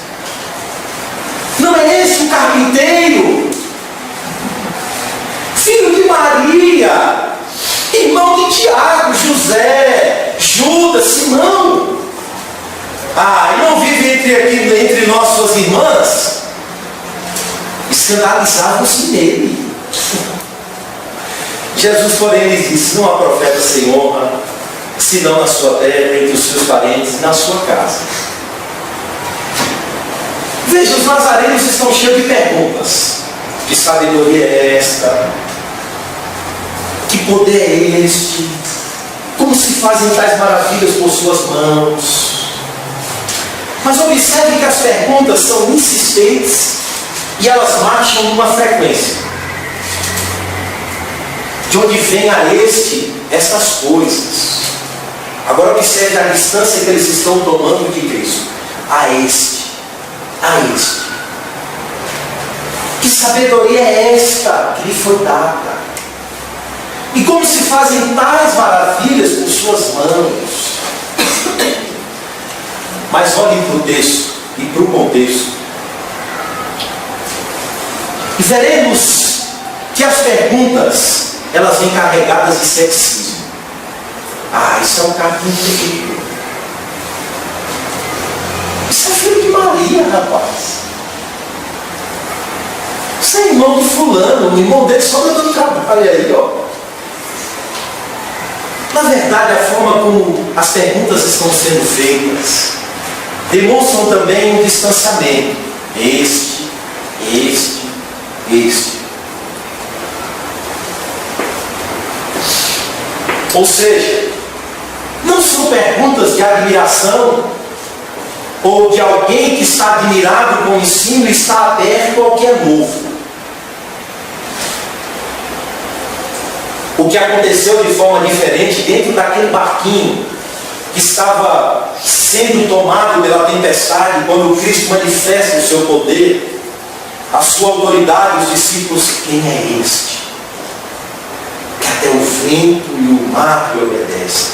Não é esse o carpinteiro? Filho de Maria, irmão de Tiago, José, Judas, Simão. E não vive entre nós suas irmãs? Escandalizavam-se nele. Jesus, porém, lhes disse: não há profeta sem honra, senão na sua terra, entre os seus parentes, na sua casa. Veja, os nazarenos estão cheios de perguntas. Que sabedoria é esta? Que poder é este? Como se fazem tais maravilhas por suas mãos? Mas observe que as perguntas são insistentes e elas marcham numa frequência. de onde vem a estas coisas. Agora observe a distância que eles estão tomando de Cristo. A este. Que sabedoria é esta que lhe foi dada? E como se fazem tais maravilhas com suas mãos? Mas olhem para o texto e para o contexto. E veremos que as perguntas, elas vêm carregadas de ceticismo. Isso é um carpinteiro. Isso é filho de Maria, rapaz. Isso é irmão de fulano, o irmão dele só dando trabalho aí, ó. Na verdade, a forma como as perguntas estão sendo feitas demonstram também um distanciamento. Este. Ou seja, não são perguntas de admiração ou de alguém que está admirado com o ensino e está aberto ao que é novo. O que aconteceu de forma diferente dentro daquele barquinho que estava sendo tomado pela tempestade, quando Cristo manifesta o seu poder, a sua autoridade, os discípulos: quem é este? Que até o vento e o mar lhe obedecem.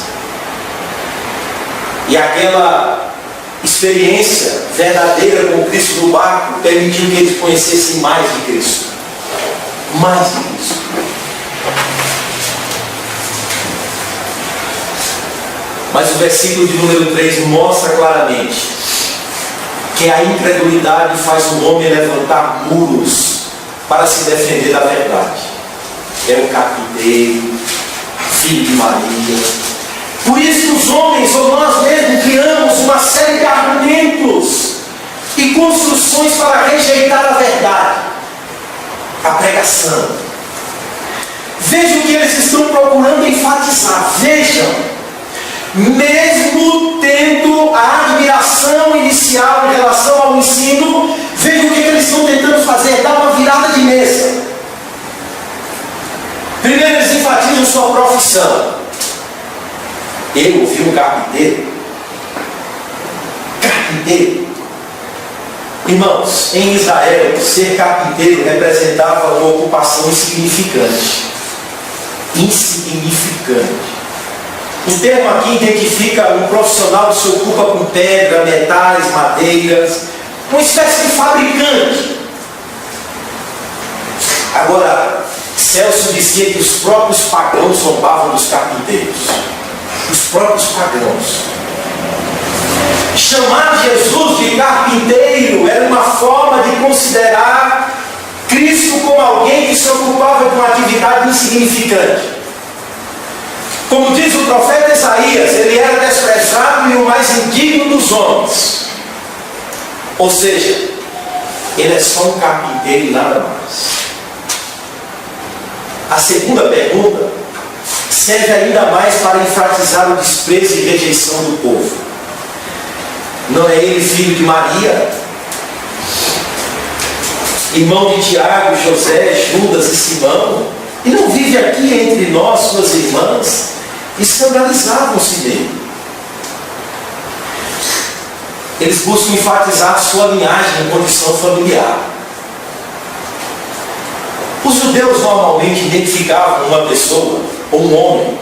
E aquela experiência verdadeira com Cristo no barco permitiu que eles conhecessem mais de Cristo. Mais de Cristo. Mas o versículo de número 3 mostra claramente que a incredulidade faz o homem levantar muros para se defender da verdade. É um carpinteiro, filho de Maria. Por isso os homens, ou nós mesmos, criamos uma série de argumentos e construções para rejeitar a verdade, a pregação. Vejam o que eles estão procurando enfatizar. Vejam. Mesmo tendo a admiração inicial em relação ao ensino, veja o que eles estão tentando fazer: dar uma virada de mesa. Primeiro, eles enfatizam sua profissão. Eu ouvi um carpinteiro. Carpinteiro. Irmãos, em Israel, ser carpinteiro representava uma ocupação insignificante. O termo aqui identifica um profissional que se ocupa com pedra, metais, madeiras, uma espécie de fabricante. Agora, Celso dizia que os próprios pagãos zombavam dos carpinteiros. Os próprios pagãos. Chamar Jesus de carpinteiro era uma forma de considerar Cristo como alguém que se ocupava de uma atividade insignificante. Como diz o profeta Isaías, ele era desprezado e o mais indigno dos homens. Ou seja, ele é só um carpinteiro e nada mais. A segunda pergunta serve ainda mais para enfatizar o desprezo e rejeição do povo. Não é ele filho de Maria? Irmão de Tiago, José, Judas e Simão? E não vive aqui entre nós, suas irmãs? Escandalizavam-se dele. Eles buscam enfatizar sua linhagem e condição familiar. Os judeus normalmente identificavam uma pessoa ou um homem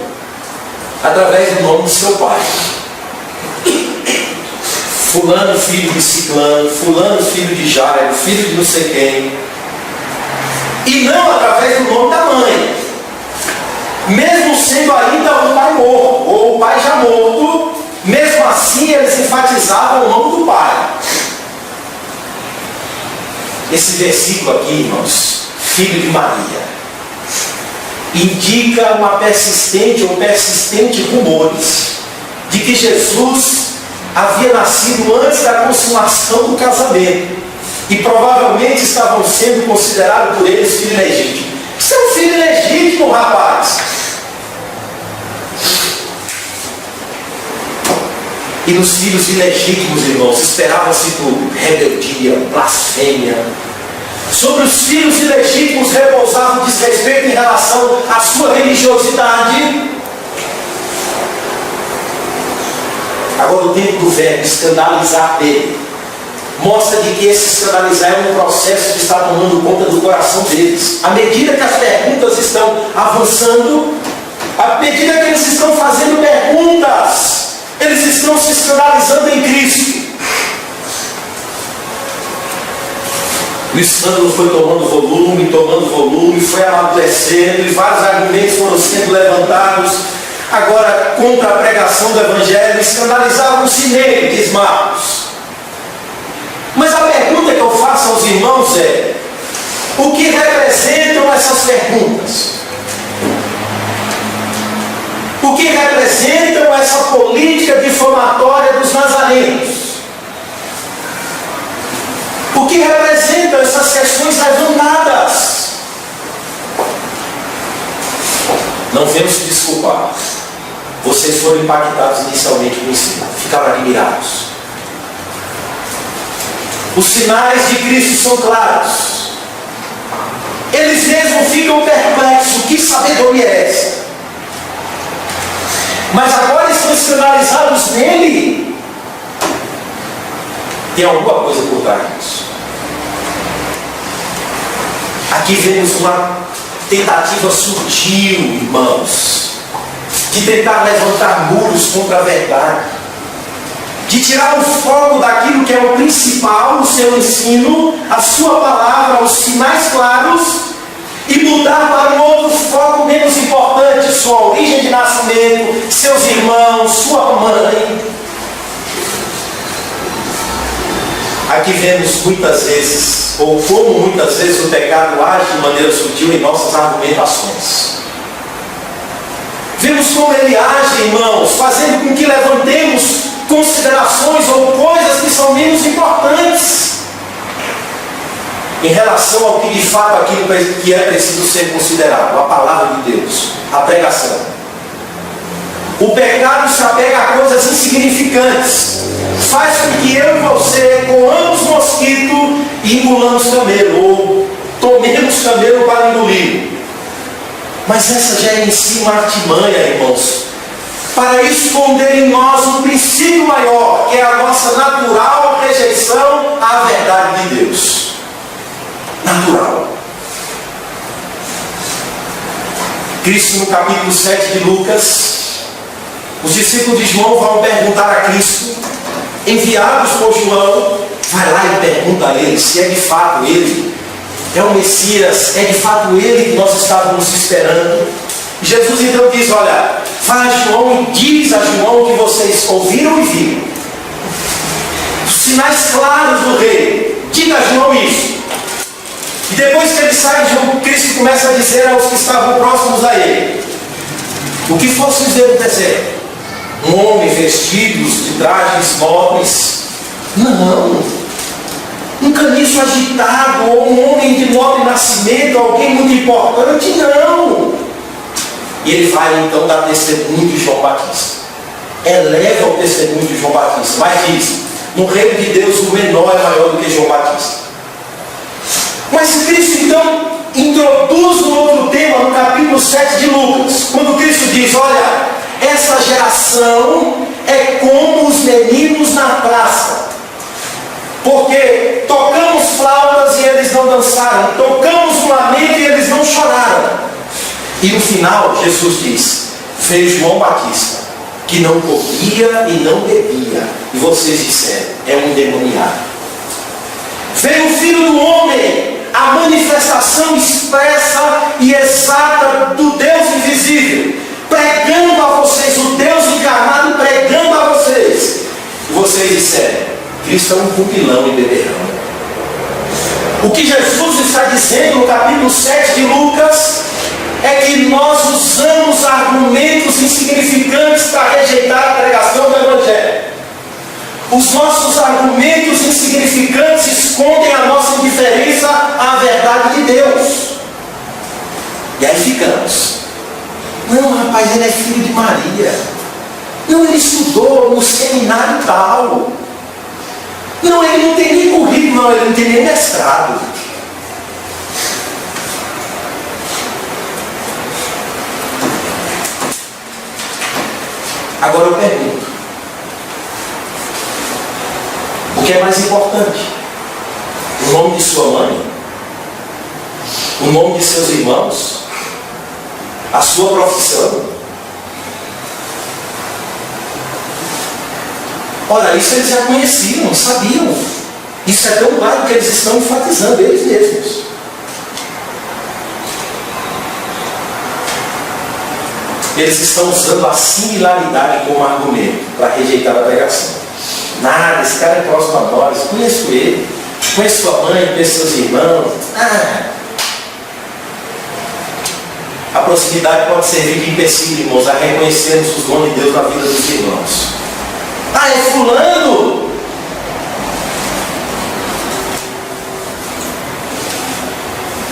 através do nome de seu pai. Fulano, filho de Ciclano, fulano, filho de Jairo, filho de não sei quem. E não através do nome da mãe. Mesmo sendo ainda um pai morto, ou o pai já morto, mesmo assim eles enfatizavam o nome do pai. Esse versículo aqui, irmãos, filho de Maria, indica uma persistente ou persistentes rumores de que Jesus havia nascido antes da consumação do casamento e provavelmente estavam sendo considerados por eles filho legítimo. Isso é um filho legítimo, rapaz. E nos filhos ilegítimos, irmãos, esperava-se tudo: rebeldia, blasfêmia, Sobre os filhos ilegítimos repousava o desrespeito em relação à sua religiosidade. Agora, o tempo do verbo escandalizar dele mostra de que esse escandalizar é um processo que está tomando conta do coração deles. À medida que as perguntas estão avançando, à medida que eles estão fazendo perguntas, eles estão se escandalizando em Cristo. O escândalo foi tomando volume, foi amadurecendo, e vários argumentos foram sendo levantados. Agora, contra a pregação do Evangelho, escandalizavam-se nele, diz Marcos. Mas a pergunta que eu faço aos irmãos é: o que representam essas perguntas? O que representam essa política difamatória dos nazarenos? O que representam essas questões levantadas? Não venham se desculpar. Vocês foram impactados inicialmente com o ensino, ficaram admirados. Os sinais de Cristo são claros. Eles mesmos ficam perplexos. Que sabedoria é essa? Mas agora estão escandalizados nele. Tem alguma coisa por trás disso. Aqui vemos uma tentativa sutil, irmãos, de tentar levantar muros contra a verdade, de tirar o foco daquilo que é o principal, o seu ensino, a sua palavra, os sinais claros, e mudar para um outro foco menos importante: sua origem de nascimento, seus irmãos, sua mãe. Aqui vemos muitas vezes, ou como muitas vezes o pecado age de maneira sutil em nossas argumentações. Vemos como ele age, irmãos, fazendo com que levantemos considerações ou coisas que são menos importantes em relação ao que de fato aquilo que é preciso ser considerado, a palavra de Deus, a pregação. O pecado se apega a coisas insignificantes, faz com que eu e você coamos mosquito e engolamos camelo, ou tomemos camelo para engolir. Mas essa já é em si uma artimanha, irmãos, para esconder em nós um princípio maior, que é a nossa natural rejeição à verdade de Deus. Natural. Cristo, no capítulo 7 de Lucas, os discípulos de João vão perguntar a Cristo, enviados por João, vai lá e pergunta a ele se é de fato ele, é o Messias, é de fato ele que nós estávamos esperando. E Jesus então diz: olha, vai a João e diz a João que vocês ouviram e viram, os sinais claros do rei, diga a João isso. E depois que ele sai, Cristo começa a dizer aos que estavam próximos a ele: o que fosse dizer no deserto? Um homem vestidos de trajes nobres? Não. Um caniço agitado, ou um homem de nobre nascimento, alguém muito importante? Não. E ele vai então dar testemunho de João Batista. Eleva o testemunho de João Batista, mas diz: no reino de Deus o menor é maior do que João Batista. Mas Cristo então introduz um outro tema no capítulo 7 de Lucas, quando Cristo diz: olha, essa geração é como os meninos na praça, porque tocamos flautas e eles não dançaram, tocamos um lamento e eles não choraram. E no final Jesus diz: veio João Batista, que não comia e não bebia, e vocês disseram, é um endemoniado. Veio o Filho do Homem, a manifestação expressa e exata do Deus invisível, pregando a vocês, o Deus encarnado pregando a vocês. E vocês disseram, Cristo é um cumpilão e beberrão. O que Jesus está dizendo no capítulo 7 de Lucas é que nós usamos argumentos insignificantes para rejeitar a pregação do Evangelho. Os nossos argumentos insignificantes escondem a nossa indiferença à verdade de Deus. E aí ficamos: não, rapaz, ele é filho de Maria. Não, ele estudou no seminário tal. Não, ele não tem nem currículo, não, ele não tem nem mestrado. Agora eu pergunto, o que é mais importante? O nome de sua mãe? O nome de seus irmãos? A sua profissão? Ora, isso eles já conheciam, sabiam. Isso é tão claro que eles estão enfatizando eles mesmos. Eles estão usando a similaridade como argumento para rejeitar a pregação. Nada, esse cara é próximo a nós, conheço ele, conheço sua mãe, conheço seus irmãos. A proximidade pode servir de empecilho, irmãos, a reconhecermos os dons de Deus na vida dos irmãos. É fulano!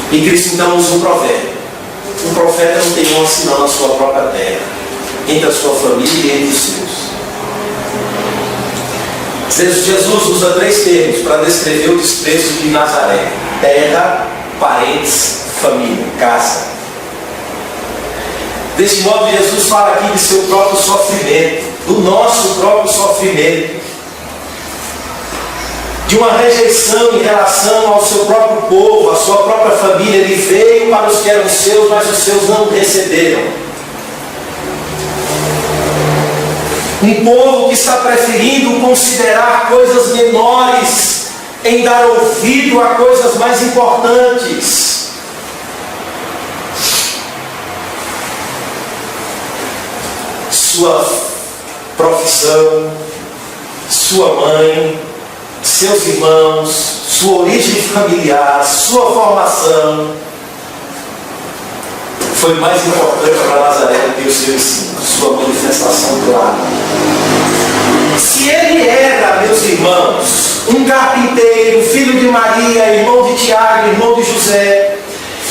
E Cristo então usa um provérbio. Um profeta não tem honra senão na sua própria terra, entre a sua família e entre os seus. Jesus usa 3 termos para descrever o desprezo de Nazaré: terra, parentes, família, casa. Desse modo, Jesus fala aqui de seu próprio sofrimento, do nosso próprio sofrimento, de uma rejeição em relação ao seu próprio povo, à sua própria família. Ele veio para os que eram seus, mas os seus não o receberam. Um povo que está preferindo considerar coisas menores em dar ouvido a coisas mais importantes. Sua profissão, sua mãe, seus irmãos, sua origem familiar, sua formação, foi mais importante para Nazaré do que o seu ensino, sua manifestação clara. Se ele era, meus irmãos, um carpinteiro, filho de Maria, irmão de Tiago, irmão de José,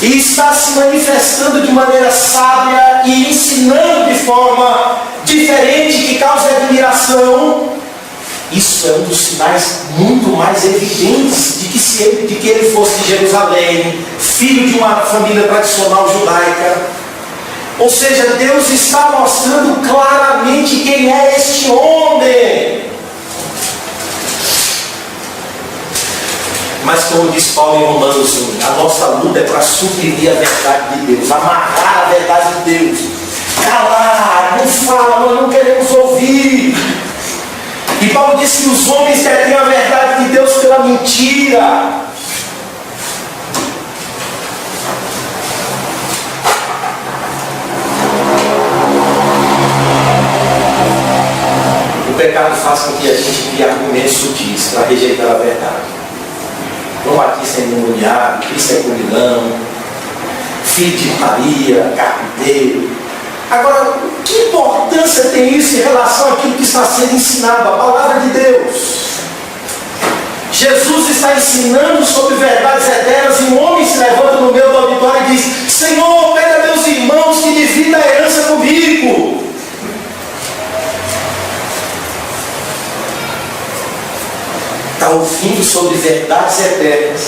e está se manifestando de maneira sábia e ensinando de forma diferente que causa admiração, isso é um dos sinais muito mais evidentes de que ele fosse de Jerusalém, filho de uma família tradicional judaica. Ou seja, Deus está mostrando claramente quem é este homem. Mas como diz Paulo em Romanos 1, a nossa luta é para suprimir a verdade de Deus, amarrar a verdade de Deus, calar, não fala, nós não queremos ouvir. E Paulo diz que os homens detêm a verdade de Deus pela mentira. O pecado faz com que a gente crie argumentos sutis para rejeitar a verdade. Vamos aqui sem endemoniado, Cristo é comilão, filho de Maria, carpinteiro. Agora, que importância tem isso em relação àquilo que está sendo ensinado, a palavra de Deus? Jesus está ensinando sobre verdades eternas e um homem se levanta no meio do auditório e diz: Senhor, pega meus irmãos que dividam a herança comigo. Está ouvindo sobre verdades eternas,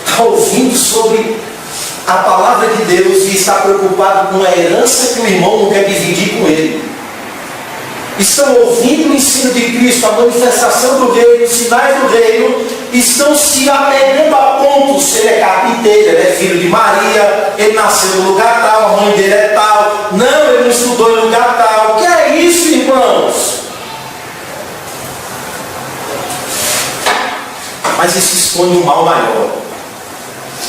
está ouvindo sobre a palavra de Deus e está preocupado com a herança que o irmão não quer dividir com ele. Estão ouvindo o ensino de Cristo, a manifestação do reino, os sinais do reino, estão se apegando a pontos. Ele é carpinteiro, ele é filho de Maria, ele nasceu no lugar tal, a mãe dele é tal. Não, ele não estudou em lugar tal. O que é isso, irmãos? Mas isso expõe um mal maior.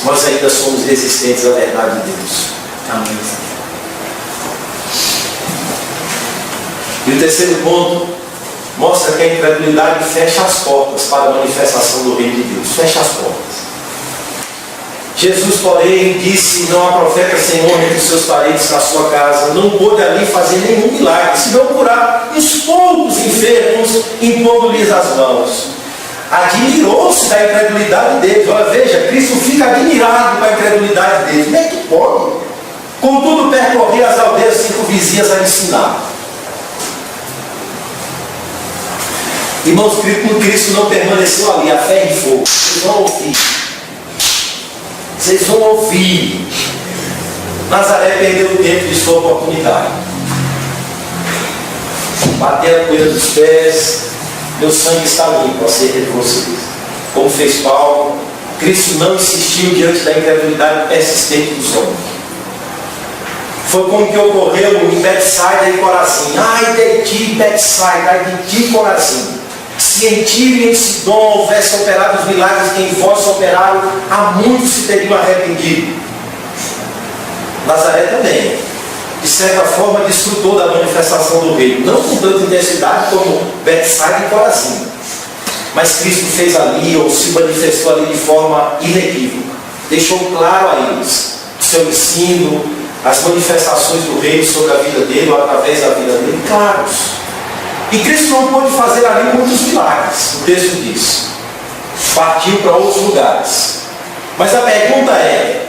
Nós ainda somos resistentes à verdade de Deus. Amém. E o terceiro ponto mostra que a incredulidade fecha as portas para a manifestação do reino de Deus. Fecha as portas. Jesus, porém, disse: não há profeta sem honra entre os seus parentes na sua casa. Não pôde ali fazer nenhum milagre, senão curar uns poucos enfermos, impondo-lhes as mãos. Admirou-se da incredulidade deles. Olha, veja, Cristo fica admirado com a incredulidade deles. Como é que pode? Contudo, percorria as aldeias circunvizinhas a ensinar. Irmãos, Cristo não permaneceu ali, a fé em fogo. Vocês vão ouvir. Vocês vão ouvir. Nazaré perdeu o tempo de sua oportunidade. bater a poeira dos pés, meu sangue está limpo acerca de vocês. Como fez Paulo, Cristo não insistiu diante da incredulidade persistente dos homens. Foi como que ocorreu em Betsaida e Corazim. Ai de ti, Betsaida, ai de ti, Corazim. Se em Tiro e em Sidom houvesse operado os milagres que em vós operaram, há muitos se teriam arrependido. Nazaré também, de certa forma, desfrutou da manifestação do reino, não com tanta intensidade como Betsaida e Corazim, mas Cristo fez ali, ou se manifestou ali de forma inequívoca, deixou claro a eles o seu ensino, as manifestações do reino sobre a vida dele, ou através da vida dele, claros. E Cristo não pôde fazer ali muitos milagres, o texto diz, partiu para outros lugares. Mas a pergunta é: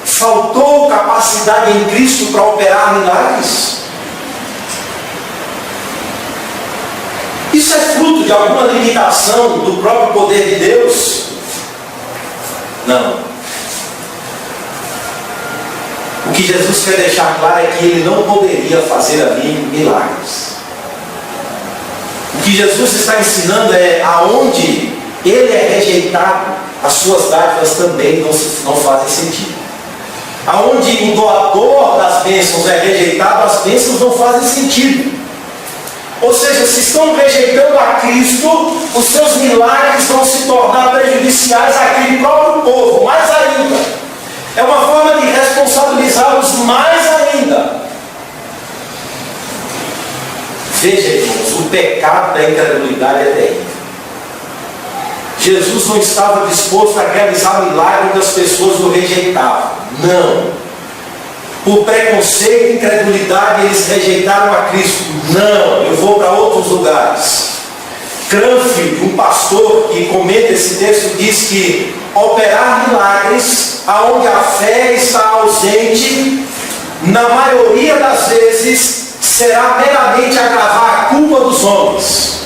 faltou capacidade em Cristo para operar milagres? Isso é fruto de alguma limitação do próprio poder de Deus? Não. O que Jesus quer deixar claro é que ele não poderia fazer ali milagres. O que Jesus está ensinando é: aonde ele é rejeitado, as suas dádivas também não fazem sentido. Aonde o doador das bênçãos é rejeitado, as bênçãos não fazem sentido. Ou seja, se estão rejeitando a Cristo, os seus milagres vão se tornar prejudiciais àquele próprio povo, mais ainda. É uma forma de responsabilizá-los mais ainda. Veja, irmãos, o pecado da incredulidade é terrível. Jesus não estava disposto a realizar milagre onde as pessoas o rejeitavam. Não. Por preconceito e incredulidade eles rejeitaram a Cristo. Não, eu vou para outros lugares. Cranfield, um pastor que comenta esse texto, diz que operar milagres aonde a fé está ausente, na maioria das vezes, será meramente agravar a culpa dos homens.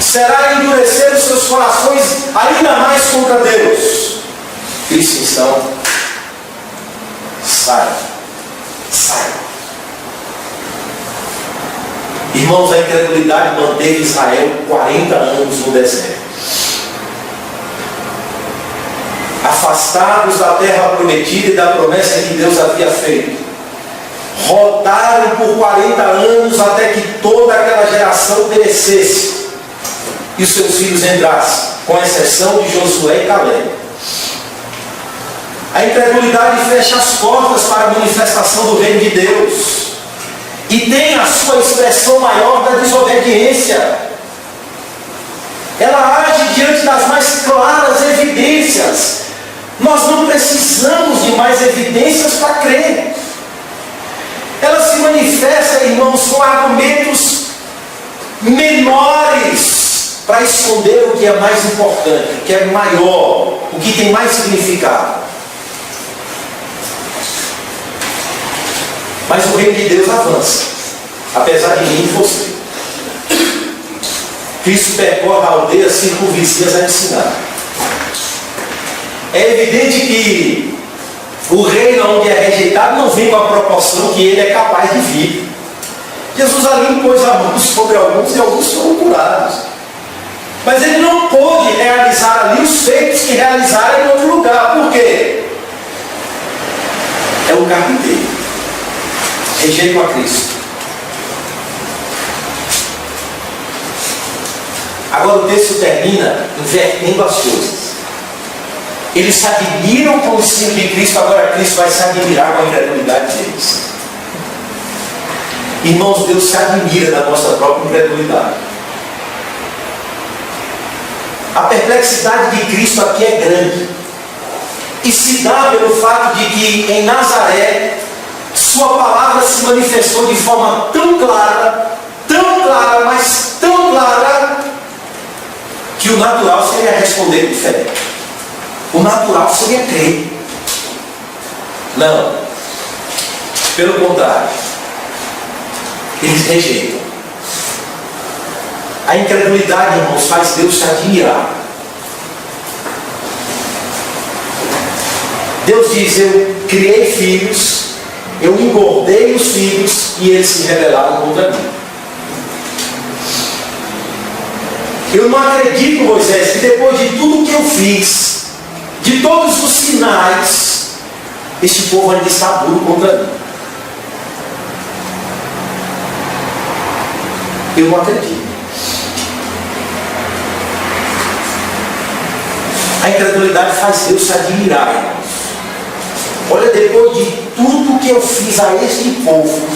Será endurecer os seus corações ainda mais contra Deus. Cristo, então, sai. Irmãos, a incredulidade manteve Israel 40 anos no deserto. Afastados da terra prometida e da promessa que Deus havia feito. Rodaram por 40 anos até que toda aquela geração perecesse e os seus filhos entrassem, com exceção de Josué e Caleb. A incredulidade fecha as portas para a manifestação do reino de Deus e tem a sua expressão maior da desobediência. Ela age diante das mais claras evidências. Nós não precisamos de mais evidências para crer. Ela se manifesta, irmãos, com argumentos menores para esconder o que é mais importante, o que é maior, o que tem mais significado. Mas o reino de Deus avança, apesar de mim e você. Cristo percorre aldeias circunvizinhas a ensinar. É evidente que o reino onde é rejeitado não vem com a proporção que ele é capaz de vir. Jesus ali impôs a mão sobre alguns e alguns foram curados. Mas ele não pôde realizar ali os feitos que realizaram em outro lugar. Por quê? É o lugar dele. Rejeitam a Cristo. Agora o texto termina invertendo as coisas. Eles se admiram com o ensino de Cristo, agora Cristo vai se admirar com a incredulidade deles. Irmãos, Deus se admira da nossa própria incredulidade. A perplexidade de Cristo aqui é grande. E se dá pelo fato de que em Nazaré, sua palavra se manifestou de forma tão clara, mas tão clara, que o natural seria responder com fé. O natural seria crer. Não. Pelo contrário. Eles rejeitam. A incredulidade, irmãos, faz Deus se admirar. Deus diz: eu criei filhos Eu engordei os filhos e eles se rebelaram contra mim. Eu não acredito, Moisés, que depois de tudo que eu fiz, de todos os sinais, este povo ainda está duro contra mim. Eu não acredito. A incredulidade faz Deus se admirar, irmãos. Olha, depois de tudo que eu fiz a este povo,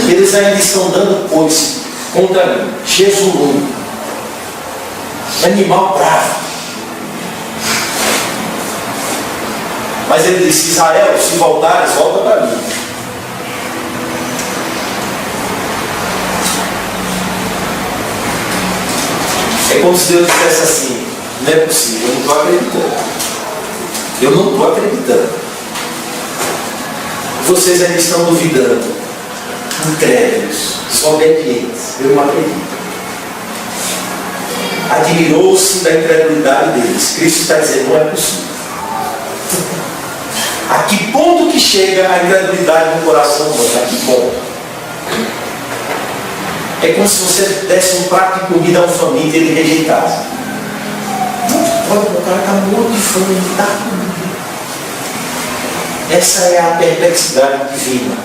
eles ainda estão dando coice contra mim. Jesus, animal bravo. Mas ele disse: Israel, se voltares, volta para mim. É como se Deus dissesse assim: não é possível, eu não estou acreditando. Eu não estou acreditando. Vocês ainda estão duvidando, incrédulos, desobedientes. Eu não acredito. Admirou-se da incredulidade deles. Cristo está dizendo: não é possível. A que ponto que chega a incredulidade no coração humano? A que ponto? É como se você desse um prato de comida a um faminto e ele rejeitasse. Olha, o cara está morto de fome, ele dá comida. Essa é a perplexidade divina.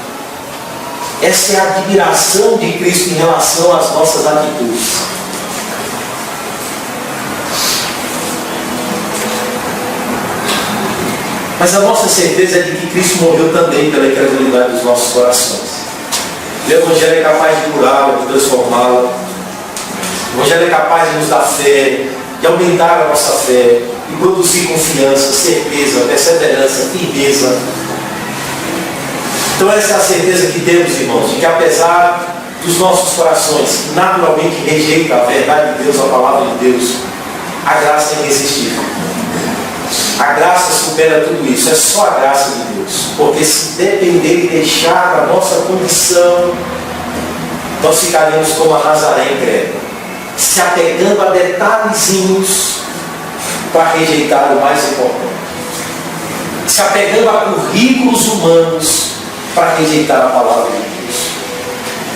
Essa é a admiração de Cristo em relação às nossas atitudes. Mas a nossa certeza é de que Cristo morreu também pela incredulidade dos nossos corações. O Evangelho é capaz de curá-la, de transformá-la. O Evangelho é capaz de nos dar fé, de aumentar a nossa fé, de produzir confiança, certeza, perseverança, firmeza. Então essa é a certeza que temos, irmãos, de que apesar dos nossos corações que naturalmente rejeitam a verdade de Deus, a palavra de Deus, a graça é irresistível. A graça supera tudo isso, é só a graça de Deus. Porque se depender e deixar da nossa condição, nós ficaremos como a Nazaré incrédula, se apegando a detalhezinhos para rejeitar o mais importante, se apegando a currículos humanos para rejeitar a palavra de Deus,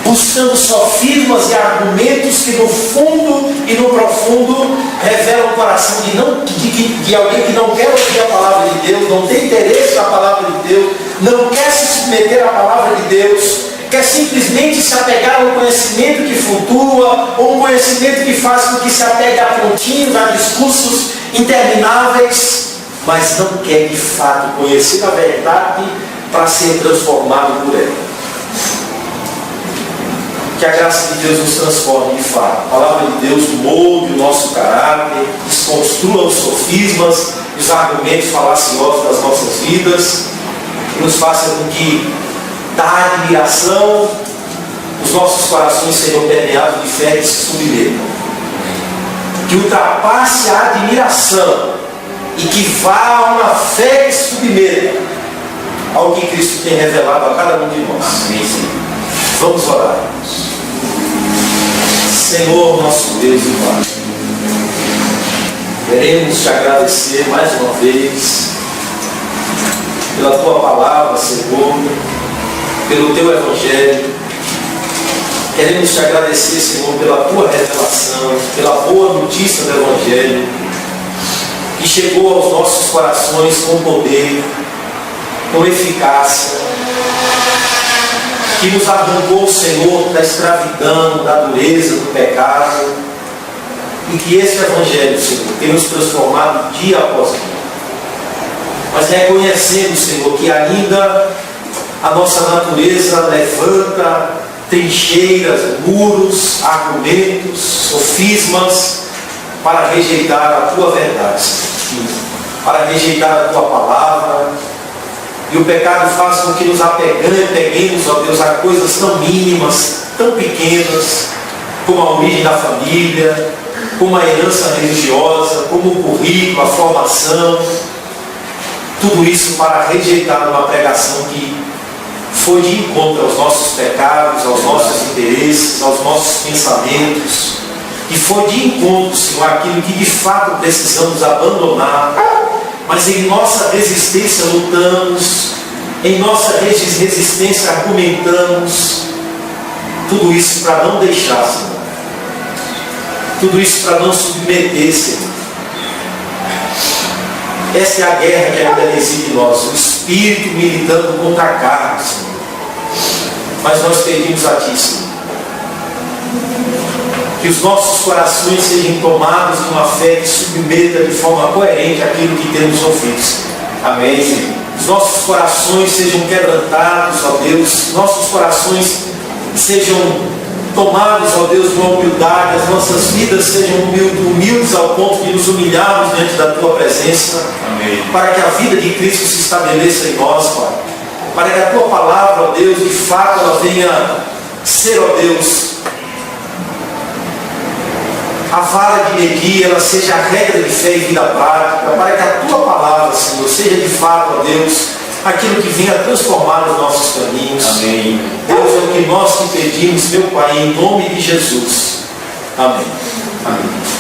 buscando sofismas e argumentos que no fundo e no profundo revelam o coração de alguém que não quer ouvir a palavra de Deus, não tem interesse na palavra de Deus, não quer se submeter à palavra de Deus, quer simplesmente se apegar a um conhecimento que flutua, ou um conhecimento que faz com que se apegue a pontinhos, a discursos intermináveis, mas não quer de fato conhecer a verdade para ser transformado por ela. Que a graça de Deus nos transforme de fato. A palavra de Deus molde o nosso caráter, desconstrua os sofismas e os argumentos falaciosos das nossas vidas e nos faça com que da admiração os nossos corações sejam permeados de fé que se submetam. Que ultrapasse a admiração e que vá a uma fé que se submeta ao que Cristo tem revelado a cada um de nós. Amém. Vamos orar. Senhor, nosso Deus e Pai, queremos te agradecer mais uma vez pela tua palavra, Senhor, pelo teu Evangelho. Queremos te agradecer, Senhor, pela tua revelação, pela boa notícia do Evangelho, que chegou aos nossos corações com poder, com eficácia, que nos arrancou, Senhor, da escravidão, da dureza, do pecado, e que esse Evangelho, Senhor, tem nos transformado dia após dia. Mas reconhecendo, Senhor, que ainda a nossa natureza levanta trincheiras, muros, argumentos, sofismas, para rejeitar a tua verdade, Senhor, para rejeitar a tua palavra. E o pecado faz com que nos apeguemos, ó Deus, a coisas tão mínimas, tão pequenas, como a origem da família, como a herança religiosa, como o currículo, a formação. Tudo isso para rejeitar uma pregação que foi de encontro aos nossos pecados, aos nossos interesses, aos nossos pensamentos. E foi de encontro, Senhor, aquilo que de fato precisamos abandonar. Mas em nossa resistência lutamos Em nossa resistência argumentamos. Tudo isso para não deixar, Senhor. Tudo isso para não submeter, Senhor. Essa é a guerra que ainda reside em nós, o Espírito militando contra a carne, Senhor. Mas nós pedimos a Ti, Senhor, que os nossos corações sejam tomados de uma fé que submeta de forma coerente aquilo que temos ouvido, Senhor. Amém, Senhor. Os nossos corações sejam quebrantados, ó Deus, nossos corações sejam tomados, ó Deus, de uma humildade, as nossas vidas sejam humildes ao ponto de nos humilharmos diante da Tua presença. Amém. Para que a vida de Cristo se estabeleça em nós, Pai. Para que a Tua palavra, ó Deus, de fato ela venha ser, ó Deus, a vara de medir, ela seja a regra de fé e vida prática, para que a Tua palavra, Senhor, seja de fato, ó Deus, aquilo que venha transformar os nossos caminhos. Amém. Deus, é o que nós te pedimos, meu Pai, em nome de Jesus. Amém. Amém.